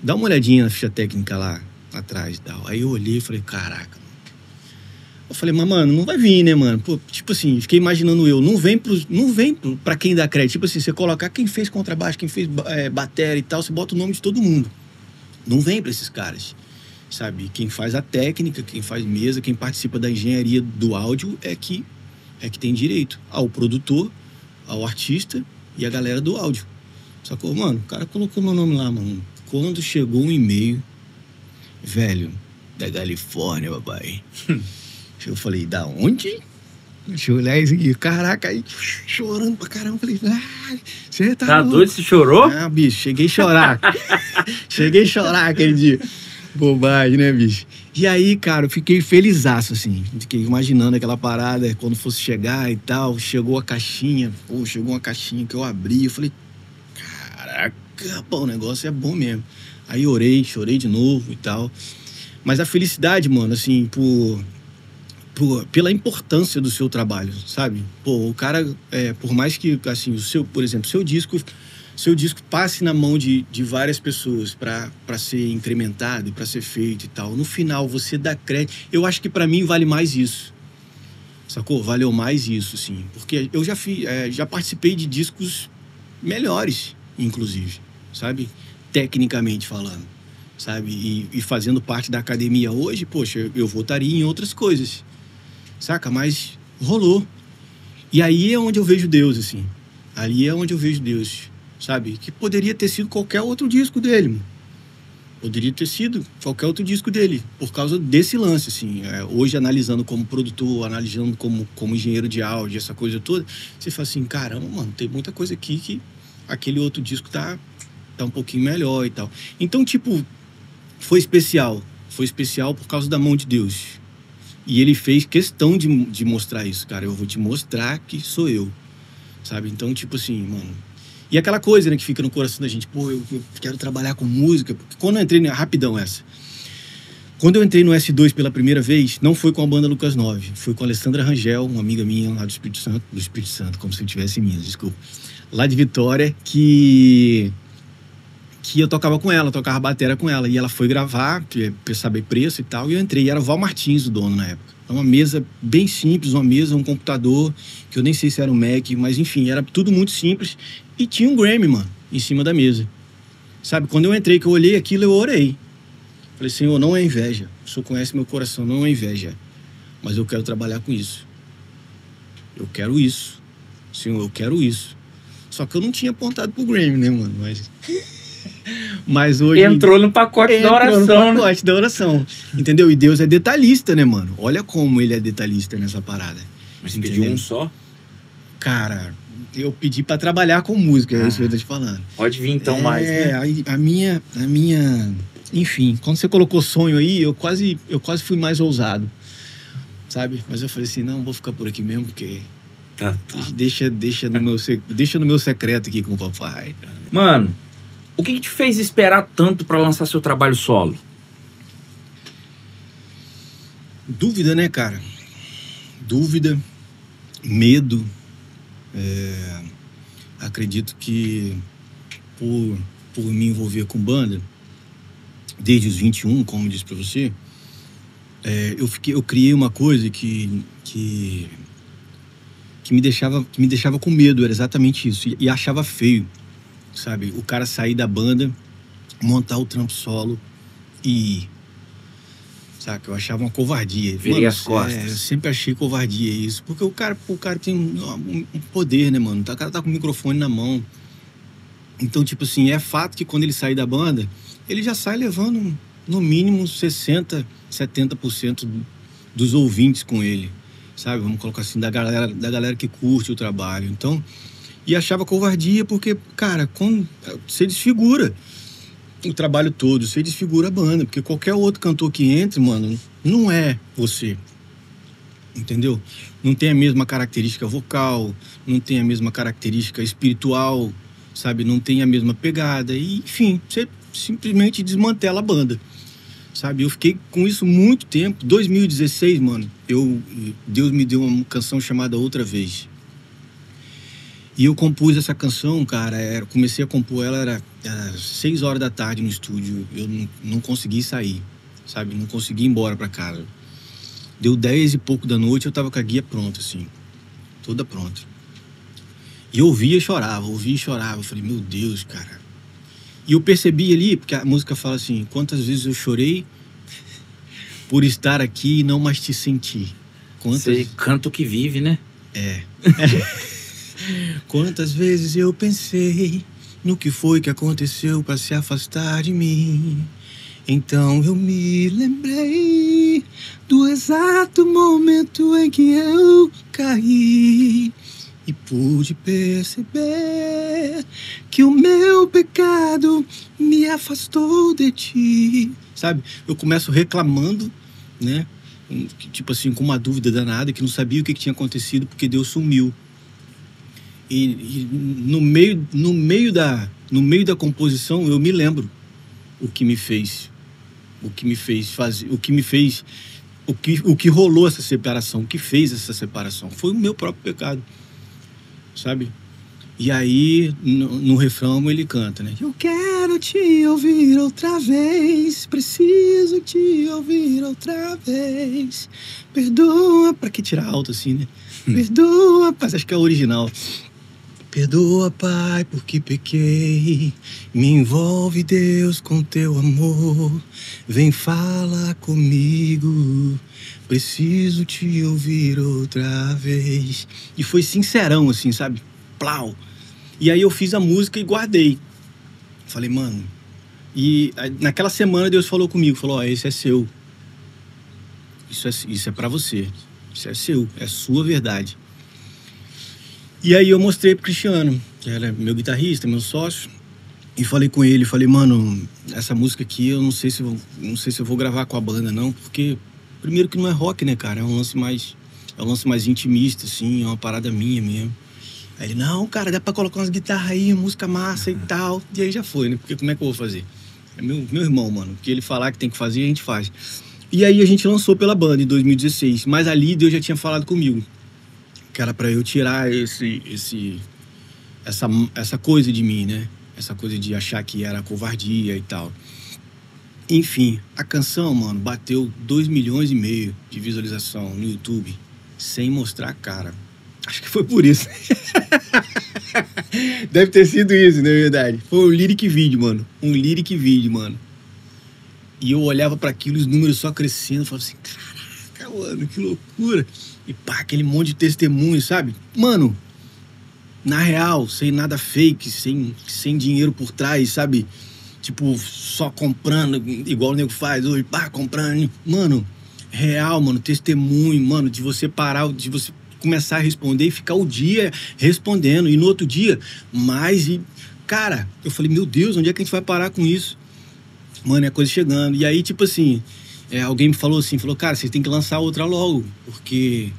dá uma olhadinha na ficha técnica lá atrás e tal. Aí eu olhei e falei, caraca. Eu falei, mas mano, não vai vir, né, mano? Pô, tipo assim, fiquei imaginando não vem pra quem dá crédito. Tipo assim, você colocar quem fez contrabaixo, quem fez bateria e tal, você bota o nome de todo mundo. Não vem pra esses caras. Sabe, quem faz a técnica, quem faz mesa, quem participa da engenharia do áudio é que tem direito ao produtor, ao artista e a galera do áudio. Sacou? Mano, o cara colocou meu nome lá, mano. Quando chegou um e-mail, velho, da Califórnia, papai. Eu falei, da onde? Deixa eu olhar isso aqui. Caraca, aí chorando pra caramba. Falei, você tá doido? Você chorou? Ah, bicho, cheguei a chorar. Cheguei a chorar aquele dia. Bobagem, né, bicho? E aí, cara, eu fiquei felizaço, assim. Fiquei imaginando aquela parada, quando fosse chegar e tal. Chegou a caixinha. Pô, chegou uma caixinha que eu abri. Eu falei, caraca, pô, o negócio é bom mesmo. Aí chorei de novo e tal. Mas a felicidade, mano, assim, pela importância do seu trabalho, sabe? Pô, o cara, por mais que, assim, por exemplo, seu disco passe na mão de várias pessoas para ser incrementado, para ser feito e tal. No final, você dá crédito. Eu acho que para mim vale mais isso. Sacou? Valeu mais isso, sim. Porque eu já participei de discos melhores, inclusive, sabe? Tecnicamente falando, sabe? E fazendo parte da academia hoje, poxa, eu votaria em outras coisas, saca? Mas rolou. E aí é onde eu vejo Deus, assim. Ali é onde eu vejo Deus. Sabe? Que poderia ter sido qualquer outro disco dele, mano. Poderia ter sido qualquer outro disco dele, por causa desse lance, assim. Hoje, analisando como produtor, analisando como engenheiro de áudio, essa coisa toda, você fala assim, caramba, mano, tem muita coisa aqui que aquele outro disco tá um pouquinho melhor e tal. Então, tipo, foi especial. Foi especial por causa da mão de Deus. E ele fez questão de mostrar isso, cara. Eu vou te mostrar que sou eu, sabe? Então, tipo assim, mano... E aquela coisa, né, que fica no coração da gente, pô, eu quero trabalhar com música. Porque quando eu entrei, rapidão essa. Quando eu entrei no S2 pela primeira vez, não foi com a banda Lucas 9, foi com a Alessandra Rangel, uma amiga minha lá do Espírito Santo, como se eu tivesse em Minas, desculpa. Lá de Vitória, que que eu tocava com ela, tocava bateria com ela. E ela foi gravar, pra saber preço e tal, e eu entrei. E era o Val Martins, o dono, na época. Uma mesa bem simples, uma mesa, um computador, que eu nem sei se era um Mac, mas enfim, era tudo muito simples. E tinha um Grammy, mano, em cima da mesa. Sabe, quando eu entrei, que eu olhei aquilo, eu orei. Falei, Senhor, não é inveja. O Senhor conhece meu coração, não é inveja. Mas eu quero trabalhar com isso. Eu quero isso. Senhor, eu quero isso. Só que eu não tinha apontado pro Grammy, né, mano? Mas hoje... Entrou no pacote da oração. Entrou no pacote da oração. Entendeu? E Deus é detalhista, né, mano? Olha como ele é detalhista nessa parada. Mas você pediu um só? Cara, eu pedi pra trabalhar com música, é isso que eu tô te falando. Pode vir então mais, né? A minha... Enfim, quando você colocou sonho aí, eu quase fui mais ousado. Sabe? Mas eu falei assim, não, vou ficar por aqui mesmo, porque... Tá. Deixa no meu secreto aqui com o papai. Mano, o que te fez esperar tanto pra lançar seu trabalho solo? Dúvida, né, cara? Dúvida, medo. Acredito que por me envolver com banda, desde os 21, como eu disse pra você, eu criei uma coisa que me deixava com medo, era exatamente isso. E achava feio, sabe? O cara sair da banda, montar o trampo solo e... Saca? Eu achava uma covardia. Virei as costas. Eu sempre achei covardia isso. Porque o cara tem um poder, né, mano? O cara tá com o microfone na mão. Então, tipo assim, é fato que quando ele sair da banda, ele já sai levando, no mínimo, 60%, 70% dos ouvintes com ele. Sabe? Vamos colocar assim, da galera que curte o trabalho. Então, e achava covardia porque, cara, quando você desfigura o trabalho todo, você desfigura a banda, porque qualquer outro cantor que entre, mano, não é você. Entendeu? Não tem a mesma característica vocal, não tem a mesma característica espiritual, sabe? Não tem a mesma pegada. E, enfim, você simplesmente desmantela a banda. Sabe, eu fiquei com isso muito tempo. 2016, mano, Deus me deu uma canção chamada Outra Vez. E eu compus essa canção, cara, comecei a compor ela, era 6 horas da tarde no estúdio. Eu não consegui sair, sabe, não consegui ir embora pra casa. Deu 10 e pouco da noite, eu tava com a guia pronta, assim, toda pronta. E eu ouvia e chorava. Eu falei, meu Deus, cara. E eu percebi ali, porque a música fala assim, quantas vezes eu chorei por estar aqui e não mais te sentir. Você canta o que vive, né? Quantas vezes eu pensei no que foi que aconteceu pra se afastar de mim. Então eu me lembrei do exato momento em que eu caí. E pude perceber que o meu pecado me afastou de ti. Sabe? Eu começo reclamando, né? Tipo assim, com uma dúvida danada, que não sabia o que tinha acontecido porque Deus sumiu. E no meio da composição eu me lembro o que rolou essa separação, o que fez essa separação. Foi o meu próprio pecado, sabe? E aí, no refrão, ele canta, né? Eu quero te ouvir outra vez, preciso te ouvir outra vez. Perdoa, pra que tirar alto assim, né? Perdoa, pai, acho que é o original. Perdoa, Pai, porque pequei. Me envolve, Deus, com teu amor. Vem falar comigo. Preciso te ouvir outra vez. E foi sincerão, assim, sabe? Plau. E aí eu fiz a música e guardei. Falei, mano... E naquela semana Deus falou comigo. Falou, esse é seu. Isso é pra você. Isso é seu. É sua verdade. E aí eu mostrei pro Cristiano, que era meu guitarrista, meu sócio, e falei com ele, mano, essa música aqui eu não sei se eu vou gravar com a banda não, porque primeiro que não é rock, né, cara, é um lance mais intimista, assim, é uma parada minha mesmo. Aí ele, não, cara, dá pra colocar umas guitarras aí, música massa e tal, e aí já foi, né, porque como é que eu vou fazer? É meu irmão, mano, o que ele falar que tem que fazer, a gente faz. E aí a gente lançou pela banda em 2016, mas ali Deus já tinha falado comigo. Que era pra eu tirar essa coisa de mim, né? essa coisa de achar que era covardia e tal. Enfim, a canção, mano, bateu 2,5 milhões de visualização no YouTube, sem mostrar a cara. Acho que foi por isso. Deve ter sido isso, na verdade. Foi um lyric video, mano. E eu olhava pra aquilo, os números só crescendo, eu falava assim, caraca, mano, que loucura. E pá, aquele monte de testemunho, sabe? Mano, na real, sem nada fake, sem dinheiro por trás, sabe? Tipo, só comprando, igual o nego faz hoje, pá, comprando. Mano, real, mano, testemunho, mano, de você parar, de você começar a responder e ficar o dia respondendo. E no outro dia, mais. E, cara, eu falei, meu Deus, onde é que a gente vai parar com isso? Mano, é coisa chegando. E aí, tipo assim, alguém me falou assim, cara, vocês tem que lançar outra logo, porque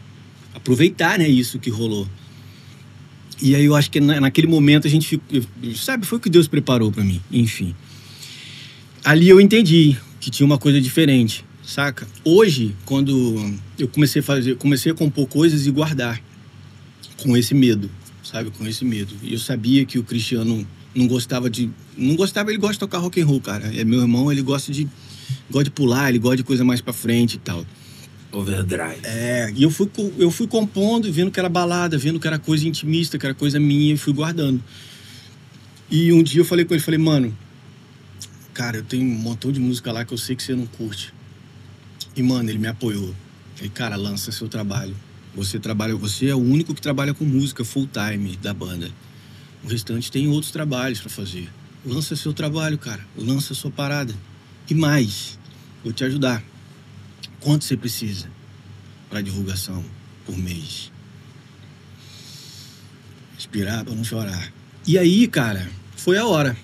aproveitar, né, isso que rolou. E aí eu acho que naquele momento a gente ficou, sabe, foi o que Deus preparou pra mim, enfim. Ali eu entendi que tinha uma coisa diferente, saca? Hoje, quando eu comecei a compor coisas e guardar com esse medo, sabe, com esse medo. E eu sabia que o Cristiano não gostava, ele gosta de tocar rock and roll, cara. É meu irmão, ele gosta de pular, ele gosta de coisa mais pra frente e tal. Overdrive. E eu fui compondo, vendo que era balada, vendo que era coisa intimista, que era coisa minha, e fui guardando. E um dia eu falei com ele, mano, cara, eu tenho um montão de música lá que eu sei que você não curte. E, mano, ele me apoiou. Falei, cara, lança seu trabalho. Você é o único que trabalha com música full time da banda. O restante tem outros trabalhos pra fazer. Lança seu trabalho, cara. Lança sua parada. E mais, vou te ajudar. Quanto você precisa para divulgação por mês? Respirar para não chorar. E aí, cara, foi a hora,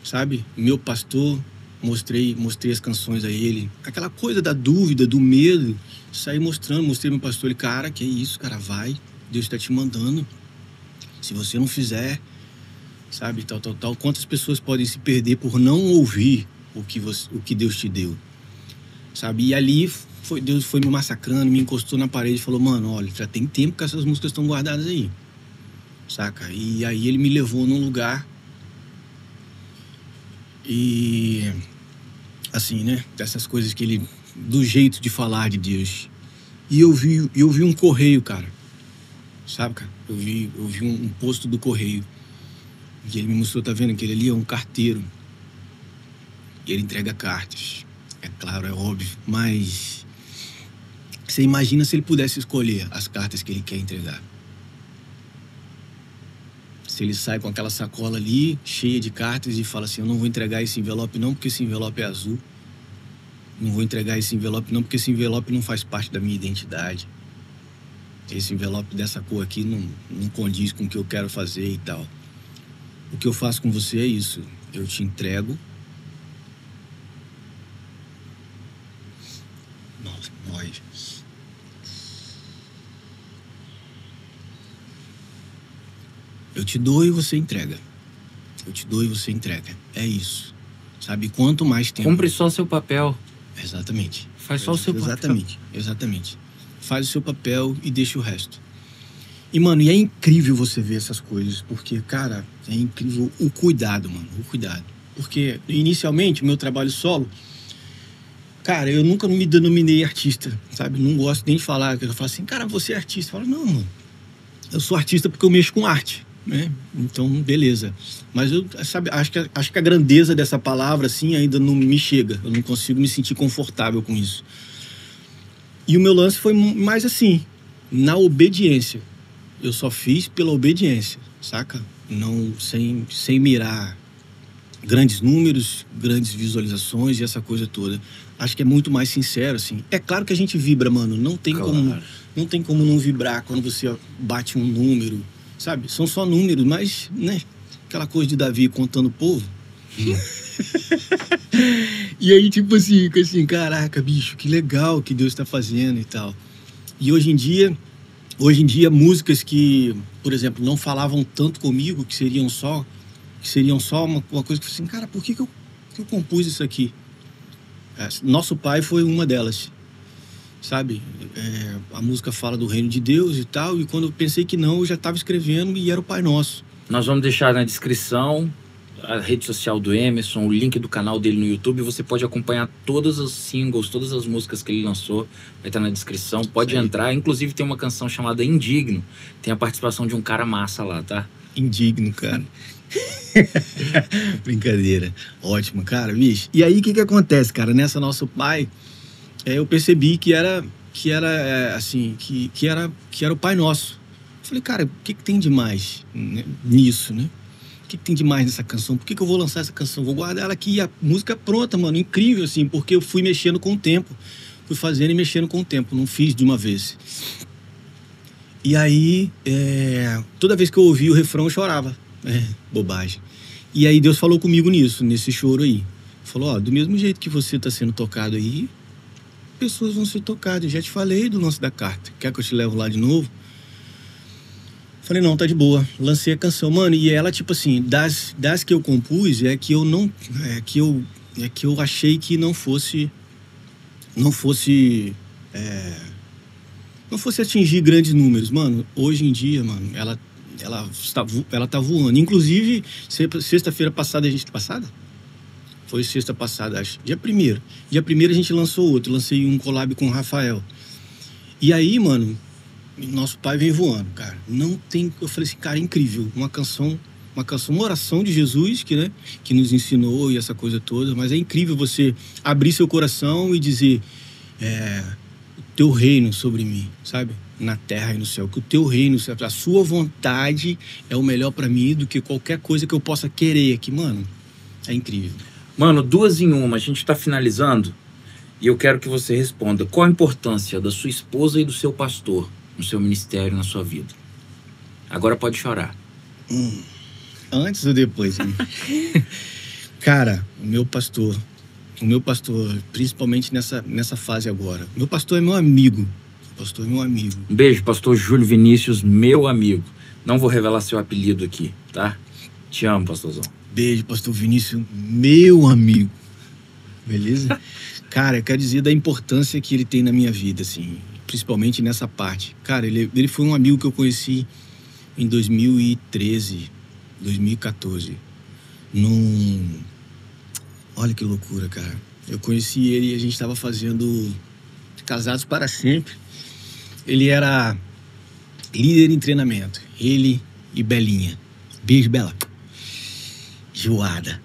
sabe? Meu pastor, mostrei as canções a ele. Aquela coisa da dúvida, do medo. Saí mostrei meu pastor. Ele, cara, que é isso, cara, vai. Deus está te mandando. Se você não fizer, sabe, tal. Quantas pessoas podem se perder por não ouvir o que Deus te deu? Sabe? E ali Deus foi me massacrando, me encostou na parede e falou, mano, olha, já tem tempo que essas músicas estão guardadas aí, saca? E aí ele me levou num lugar e, assim, né, dessas coisas que ele, do jeito de falar de Deus. E eu vi um correio, cara, sabe, cara? Eu vi um posto do correio e ele me mostrou, tá vendo, que ele ali é um carteiro e ele entrega cartas. É claro, é óbvio, mas você imagina se ele pudesse escolher as cartas que ele quer entregar. Se ele sai com aquela sacola ali, cheia de cartas e fala assim, eu não vou entregar esse envelope não, porque esse envelope é azul. Não vou entregar esse envelope não, porque esse envelope não faz parte da minha identidade. Esse envelope dessa cor aqui não condiz com o que eu quero fazer e tal. O que eu faço com você é isso, eu te entrego. Eu te dou e você entrega. Eu te dou e você entrega. É isso. Sabe? Quanto mais tempo... Cumpre só seu papel. Exatamente. Faz só o seu papel. Exatamente. Faz o seu papel e deixa o resto. E, mano, e é incrível você ver essas coisas. Porque, cara, é incrível o cuidado, mano. O cuidado. Porque, inicialmente, o meu trabalho solo... Cara, eu nunca me denominei artista, sabe? Não gosto nem de falar. Eu falo assim, cara, você é artista. Eu falo, não, mano. Eu sou artista porque eu mexo com arte. Né? Então, beleza. Mas eu, sabe, acho que a grandeza dessa palavra, assim, ainda não me chega. Eu não consigo me sentir confortável com isso. E o meu lance foi mais assim, na obediência. Eu só fiz pela obediência, saca? Não, sem mirar grandes números, grandes visualizações e essa coisa toda. Acho que é muito mais sincero, assim. É claro que a gente vibra, mano. Não tem como não vibrar quando você bate um número. Sabe? São só números, mas, né? Aquela coisa de Davi contando o povo. E aí, tipo assim, caraca, bicho, que legal que Deus tá fazendo e tal. E hoje em dia, músicas que, por exemplo, não falavam tanto comigo, que seriam só uma coisa que eu falei assim, cara, por que eu compus isso aqui? Nosso Pai foi uma delas. Sabe, a música fala do reino de Deus e tal, e quando eu pensei que não, eu já estava escrevendo e era o Pai Nosso. Nós vamos deixar na descrição a rede social do Emerson, o link do canal dele no YouTube. Você pode acompanhar todos os singles, todas as músicas que ele lançou. Vai estar na descrição. Pode entrar. Inclusive tem uma canção chamada Indigno. Tem a participação de um cara massa lá, tá? Indigno, cara. Brincadeira. Ótimo, cara, bicho. E aí, o que acontece, cara? Nessa Nosso Pai, eu percebi que era o Pai Nosso. Falei, cara, o que tem de mais nisso, né? O que tem de mais nessa canção? Por que eu vou lançar essa canção? Vou guardar ela aqui, a música pronta, mano. Incrível, assim, porque eu fui mexendo com o tempo. Fui fazendo e mexendo com o tempo. Não fiz de uma vez. E aí, toda vez que eu ouvia o refrão, eu chorava. Bobagem. E aí Deus falou comigo nisso, nesse choro aí. Falou, do mesmo jeito que você tá sendo tocado aí, pessoas vão ser tocadas. Eu já te falei do lance da carta. Quer que eu te levo lá de novo? Falei, não, tá de boa. Lancei a canção, mano, e ela, tipo assim, das que eu compus, que eu achei que não fosse atingir grandes números. Mano, hoje em dia, mano, ela tá voando. Inclusive, sexta-feira passada, Foi sexta passada, acho. Dia 1º. Dia 1º a gente lançou outro. Lancei um collab com o Rafael. E aí, mano, Nosso Pai vem voando, cara. Não tem... Eu falei assim, cara, é incrível. Uma canção, uma oração de Jesus, que nos ensinou e essa coisa toda. Mas é incrível você abrir seu coração e dizer... o teu reino sobre mim, sabe? Na terra e no céu. Que o teu reino, a sua vontade é o melhor pra mim do que qualquer coisa que eu possa querer aqui, mano. É incrível. Mano, 2 em 1. A gente tá finalizando e eu quero que você responda. Qual a importância da sua esposa e do seu pastor no seu ministério, na sua vida? Agora pode chorar. Antes ou depois? Cara, o meu pastor, principalmente nessa fase agora. Meu pastor é meu amigo. Um beijo, pastor Júlio Vinícius, meu amigo. Não vou revelar seu apelido aqui, tá? Te amo, pastorzão. Beijo, pastor Vinícius, meu amigo. Beleza? Cara, eu quero dizer da importância que ele tem na minha vida, assim, principalmente nessa parte. Cara, ele foi um amigo que eu conheci em 2013, 2014. Olha que loucura, cara. Eu conheci ele e a gente estava fazendo Casados para Sempre. Ele era líder em treinamento. Ele e Belinha. Beijo, Bela. Joada.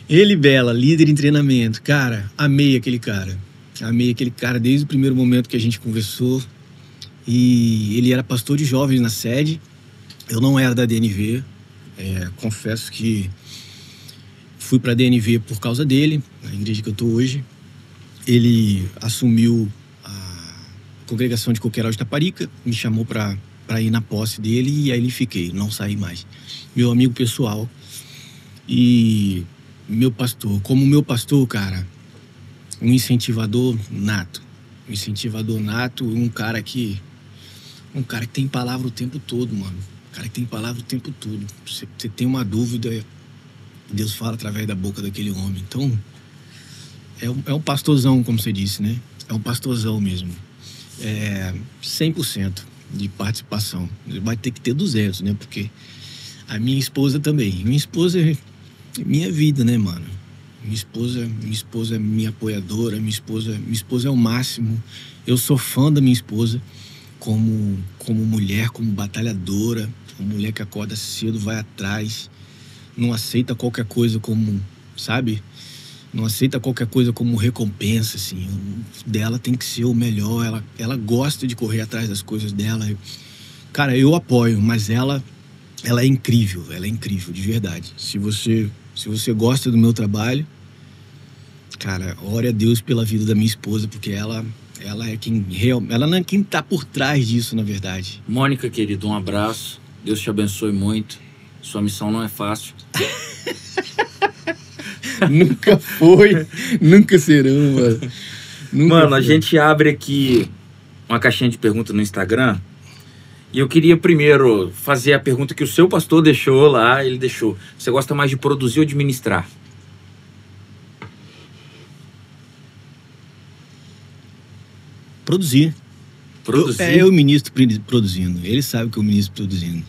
Ele e Bela, líder em treinamento. Cara, amei aquele cara. Desde o primeiro momento que a gente conversou. E ele era pastor de jovens na sede. Eu não era da DNV. Confesso que fui para a DNV por causa dele, na igreja que eu tô hoje. Ele assumiu a congregação de Coqueiral de Taparica, me chamou para ir na posse dele e aí fiquei, não saí mais. Meu amigo pessoal e meu pastor. Como meu pastor, cara, um incentivador nato. Um cara que tem palavra o tempo todo, mano. Você tem uma dúvida, Deus fala através da boca daquele homem. Então, é um pastorzão, como você disse, né? É um pastorzão mesmo. 100% de participação. Vai ter que ter 200, né? Porque a minha esposa também. Minha esposa é minha vida, né, mano? Minha esposa é minha apoiadora. Minha esposa é o máximo. Eu sou fã da minha esposa como mulher, como batalhadora. Uma mulher que acorda cedo, vai atrás. Não aceita qualquer coisa como, sabe? Não aceita qualquer coisa como recompensa, assim. O dela tem que ser o melhor. Ela gosta de correr atrás das coisas dela. Cara, eu apoio, mas ela é incrível. Ela é incrível, de verdade. Se você gosta do meu trabalho, cara, ore a Deus pela vida da minha esposa, porque ela é quem tá por trás disso, na verdade. Mônica, querido, um abraço. Deus te abençoe muito. Sua missão não é fácil. Nunca foi, nunca serão, mano. Mano, a gente abre aqui uma caixinha de perguntas no Instagram. E eu queria primeiro fazer a pergunta que o seu pastor deixou lá. Ele deixou: você gosta mais de produzir ou de ministrar? Produzir. Eu ministro produzindo. Ele sabe que eu ministro produzindo.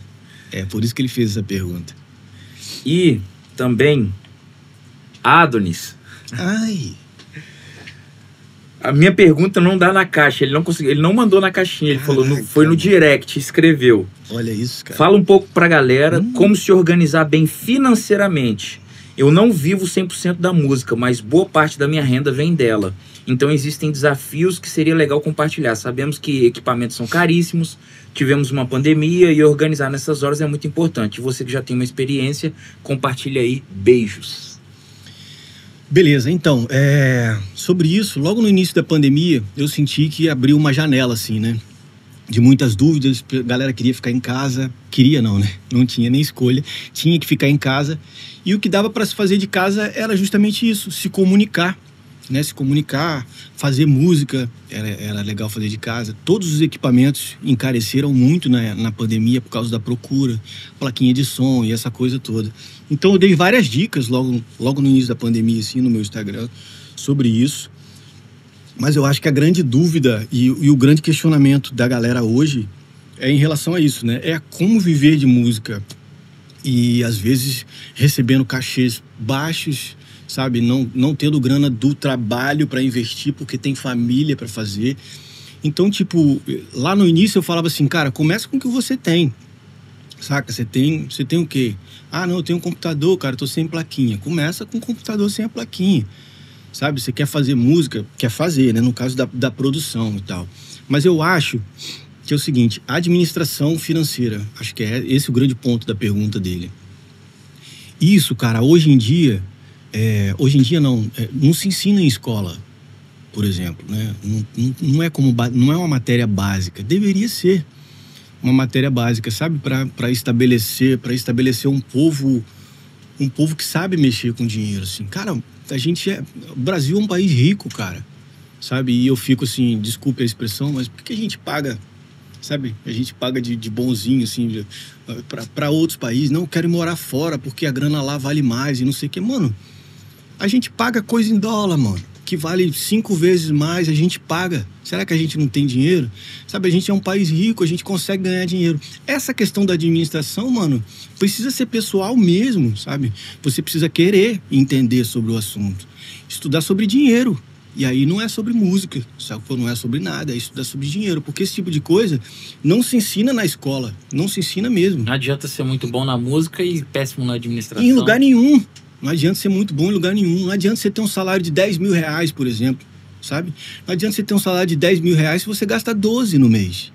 É por isso que ele fez essa pergunta. E também Adonis. Ai. A minha pergunta não dá na caixa, ele não mandou na caixinha, ele falou, foi no direct, escreveu. Olha isso, cara. Fala um pouco pra galera como se organizar bem financeiramente. Eu não vivo 100% da música, mas boa parte da minha renda vem dela. Então existem desafios que seria legal compartilhar. Sabemos que equipamentos são caríssimos, tivemos uma pandemia e organizar nessas horas é muito importante. Você que já tem uma experiência, compartilha aí. Beijos. Beleza, então, sobre isso, logo no início da pandemia, eu senti que abriu uma janela, assim, né? De muitas dúvidas, a galera queria ficar em casa. Queria não, né? Não tinha nem escolha, tinha que ficar em casa. E o que dava para se fazer de casa era justamente isso, se comunicar, né? Se comunicar, fazer música, era legal fazer de casa. Todos os equipamentos encareceram muito na pandemia por causa da procura, plaquinha de som e essa coisa toda. Então eu dei várias dicas logo no início da pandemia, assim, no meu Instagram, sobre isso. Mas eu acho que a grande dúvida e o grande questionamento da galera hoje é em relação a isso, né? É como viver de música e, às vezes, recebendo cachês baixos, sabe? Não tendo grana do trabalho para investir porque tem família para fazer. Então, tipo, lá no início eu falava assim, cara, começa com o que você tem. Saca? Você tem o quê? Ah, não, eu tenho um computador, cara, eu tô sem plaquinha. Começa com um computador sem a plaquinha. Sabe? Você quer fazer música? Quer fazer, né? No caso da produção e tal. Mas eu acho que é o seguinte, administração financeira. Acho que é esse o grande ponto da pergunta dele. Isso, cara, hoje em dia não se ensina em escola, por exemplo, né? Não é uma matéria básica. Deveria ser uma matéria básica, sabe? Para estabelecer um povo que sabe mexer com dinheiro, assim. Cara, o Brasil é um país rico, cara, sabe? E eu fico assim, desculpe a expressão, mas por que a gente paga, sabe? A gente paga de bonzinho, assim, para outros países. Não, quero morar fora porque a grana lá vale mais e não sei o que. Mano, a gente paga coisa em dólar, mano, que vale 5 vezes mais, a gente paga. Será que a gente não tem dinheiro? Sabe, a gente é um país rico, a gente consegue ganhar dinheiro. Essa questão da administração, mano, precisa ser pessoal mesmo, sabe? Você precisa querer entender sobre o assunto. Estudar sobre dinheiro. E aí não é sobre música, sabe? Não é sobre nada, é estudar sobre dinheiro. Porque esse tipo de coisa não se ensina na escola, não se ensina mesmo. Não adianta ser muito bom na música e péssimo na administração. Em lugar nenhum. Não adianta ser muito bom em lugar nenhum. Não adianta você ter um salário de 10 mil reais, por exemplo, sabe? Não adianta você ter um salário de 10 mil reais se você gasta 12 no mês.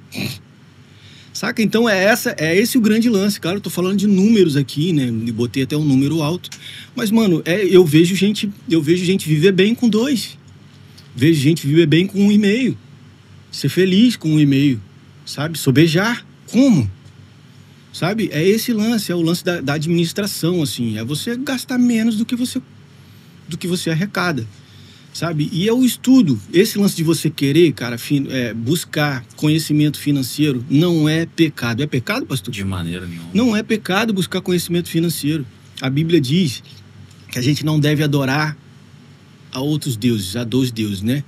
Saca? Então é esse o grande lance. Claro, eu tô falando de números aqui, né? E botei até um número alto. Mas, mano, eu vejo gente viver bem com 2. Vejo gente viver bem com 1,5. Ser feliz com 1,5. Sabe? Sobejar. Como? Sabe? É esse lance, é o lance da administração, assim. É você gastar menos do que você arrecada, sabe? E é o estudo. Esse lance de você querer, cara, buscar conhecimento financeiro não é pecado. É pecado, pastor? De maneira nenhuma. Não é pecado buscar conhecimento financeiro. A Bíblia diz que a gente não deve adorar a outros deuses, a 2 deuses, né?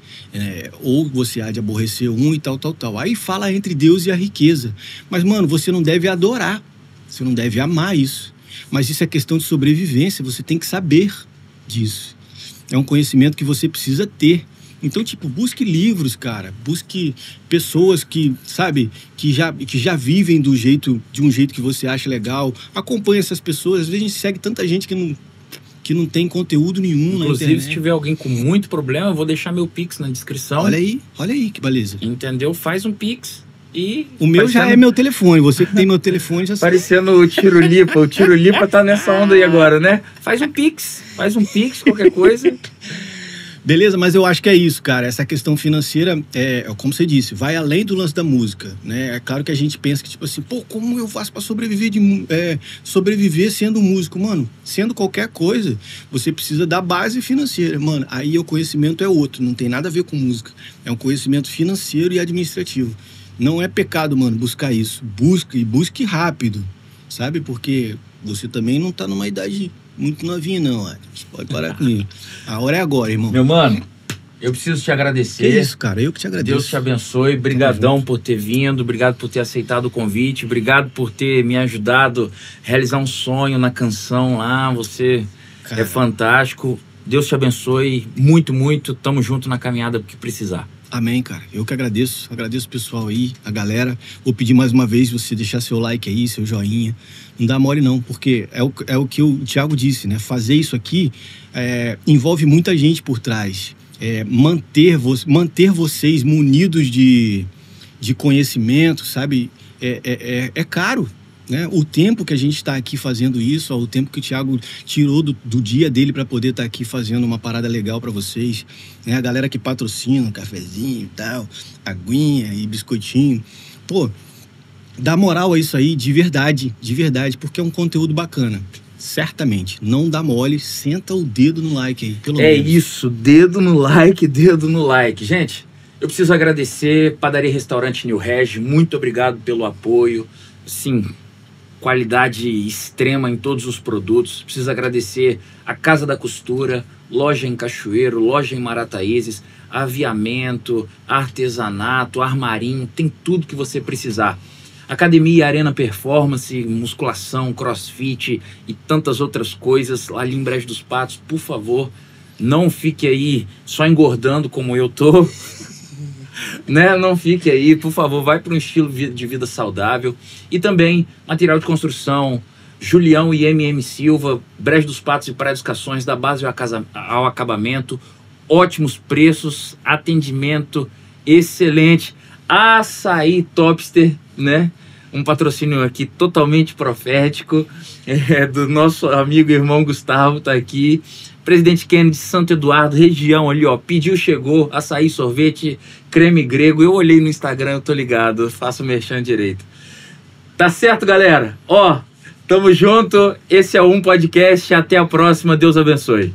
Ou você há de aborrecer um e tal. Aí fala entre Deus e a riqueza. Mas, mano, você não deve adorar. Você não deve amar isso. Mas isso é questão de sobrevivência. Você tem que saber disso. É um conhecimento que você precisa ter. Então, tipo, busque livros, cara. Busque pessoas que, sabe, que já vivem de um jeito que você acha legal. Acompanhe essas pessoas. Às vezes a gente segue tanta gente que não tem conteúdo nenhum. Inclusive, se tiver alguém com muito problema, eu vou deixar meu Pix na descrição. Olha aí, que beleza. Entendeu? Faz um Pix e... O meu já é meu telefone, você que tem meu telefone já sabe. Parecendo o Tirulipa. O Tirulipa tá nessa onda aí agora, né? Faz um Pix, qualquer coisa. Beleza, mas eu acho que é isso, cara. Essa questão financeira, como você disse, vai além do lance da música, né? É claro que a gente pensa que, tipo assim, pô, como eu faço pra sobreviver sendo músico? Mano, sendo qualquer coisa, você precisa da base financeira. Mano, aí o conhecimento é outro, não tem nada a ver com música. É um conhecimento financeiro e administrativo. Não é pecado, mano, buscar isso. Busque rápido, sabe? Porque você também não tá numa idade muito novinha, não. Você pode parar comigo. A hora é agora, irmão. Meu mano, Eu preciso te agradecer. Que isso, cara, eu que te agradeço. Deus te abençoe, brigadão por ter vindo, obrigado por ter aceitado o convite, obrigado por ter me ajudado a realizar um sonho na canção lá, você cara, é fantástico. Deus te abençoe muito, muito, tamo junto na caminhada que precisar. Amém, cara. Eu que agradeço o pessoal aí, a galera. Vou pedir mais uma vez você deixar seu like aí, seu joinha. Não dá mole não, porque é o que o Thiago disse, né? Fazer isso aqui envolve muita gente por trás. Manter vocês munidos de conhecimento, sabe? É caro, né? O tempo que a gente está aqui fazendo isso, o tempo que o Thiago tirou do dia dele para poder estar aqui fazendo uma parada legal para vocês, né? A galera que patrocina, um cafezinho e tal, aguinha e biscoitinho. Pô, dá moral a isso aí de verdade, porque é um conteúdo bacana. Certamente, não dá mole, senta o dedo no like aí, pelo menos. É isso, dedo no like, dedo no like. Gente, eu preciso agradecer Padaria e Restaurante New Reg, muito obrigado pelo apoio, sim, qualidade extrema em todos os produtos. Preciso agradecer a Casa da Costura, loja em Cachoeiro, loja em Marataízes, aviamento, artesanato, armarinho, tem tudo que você precisar. Academia Arena Performance, musculação, crossfit e tantas outras coisas ali em Brejo dos Patos. Por favor, não fique aí só engordando como eu tô, né? Não fique aí, por favor, vai para um estilo de vida saudável. E também material de construção, Julião e MM Silva, Brejo dos Patos e Praia dos Cações, da base ao acabamento, ótimos preços, atendimento excelente. Açaí Topster, né? Um patrocínio aqui totalmente profético, do nosso amigo e irmão Gustavo, tá aqui. Presidente Kennedy, Santo Eduardo, região ali, ó, pediu, chegou, açaí, sorvete, creme grego. Eu olhei no Instagram, eu tô ligado, faço o merchan direito. Tá certo, galera? Ó, tamo junto, esse é o Um Podcast, até a próxima, Deus abençoe.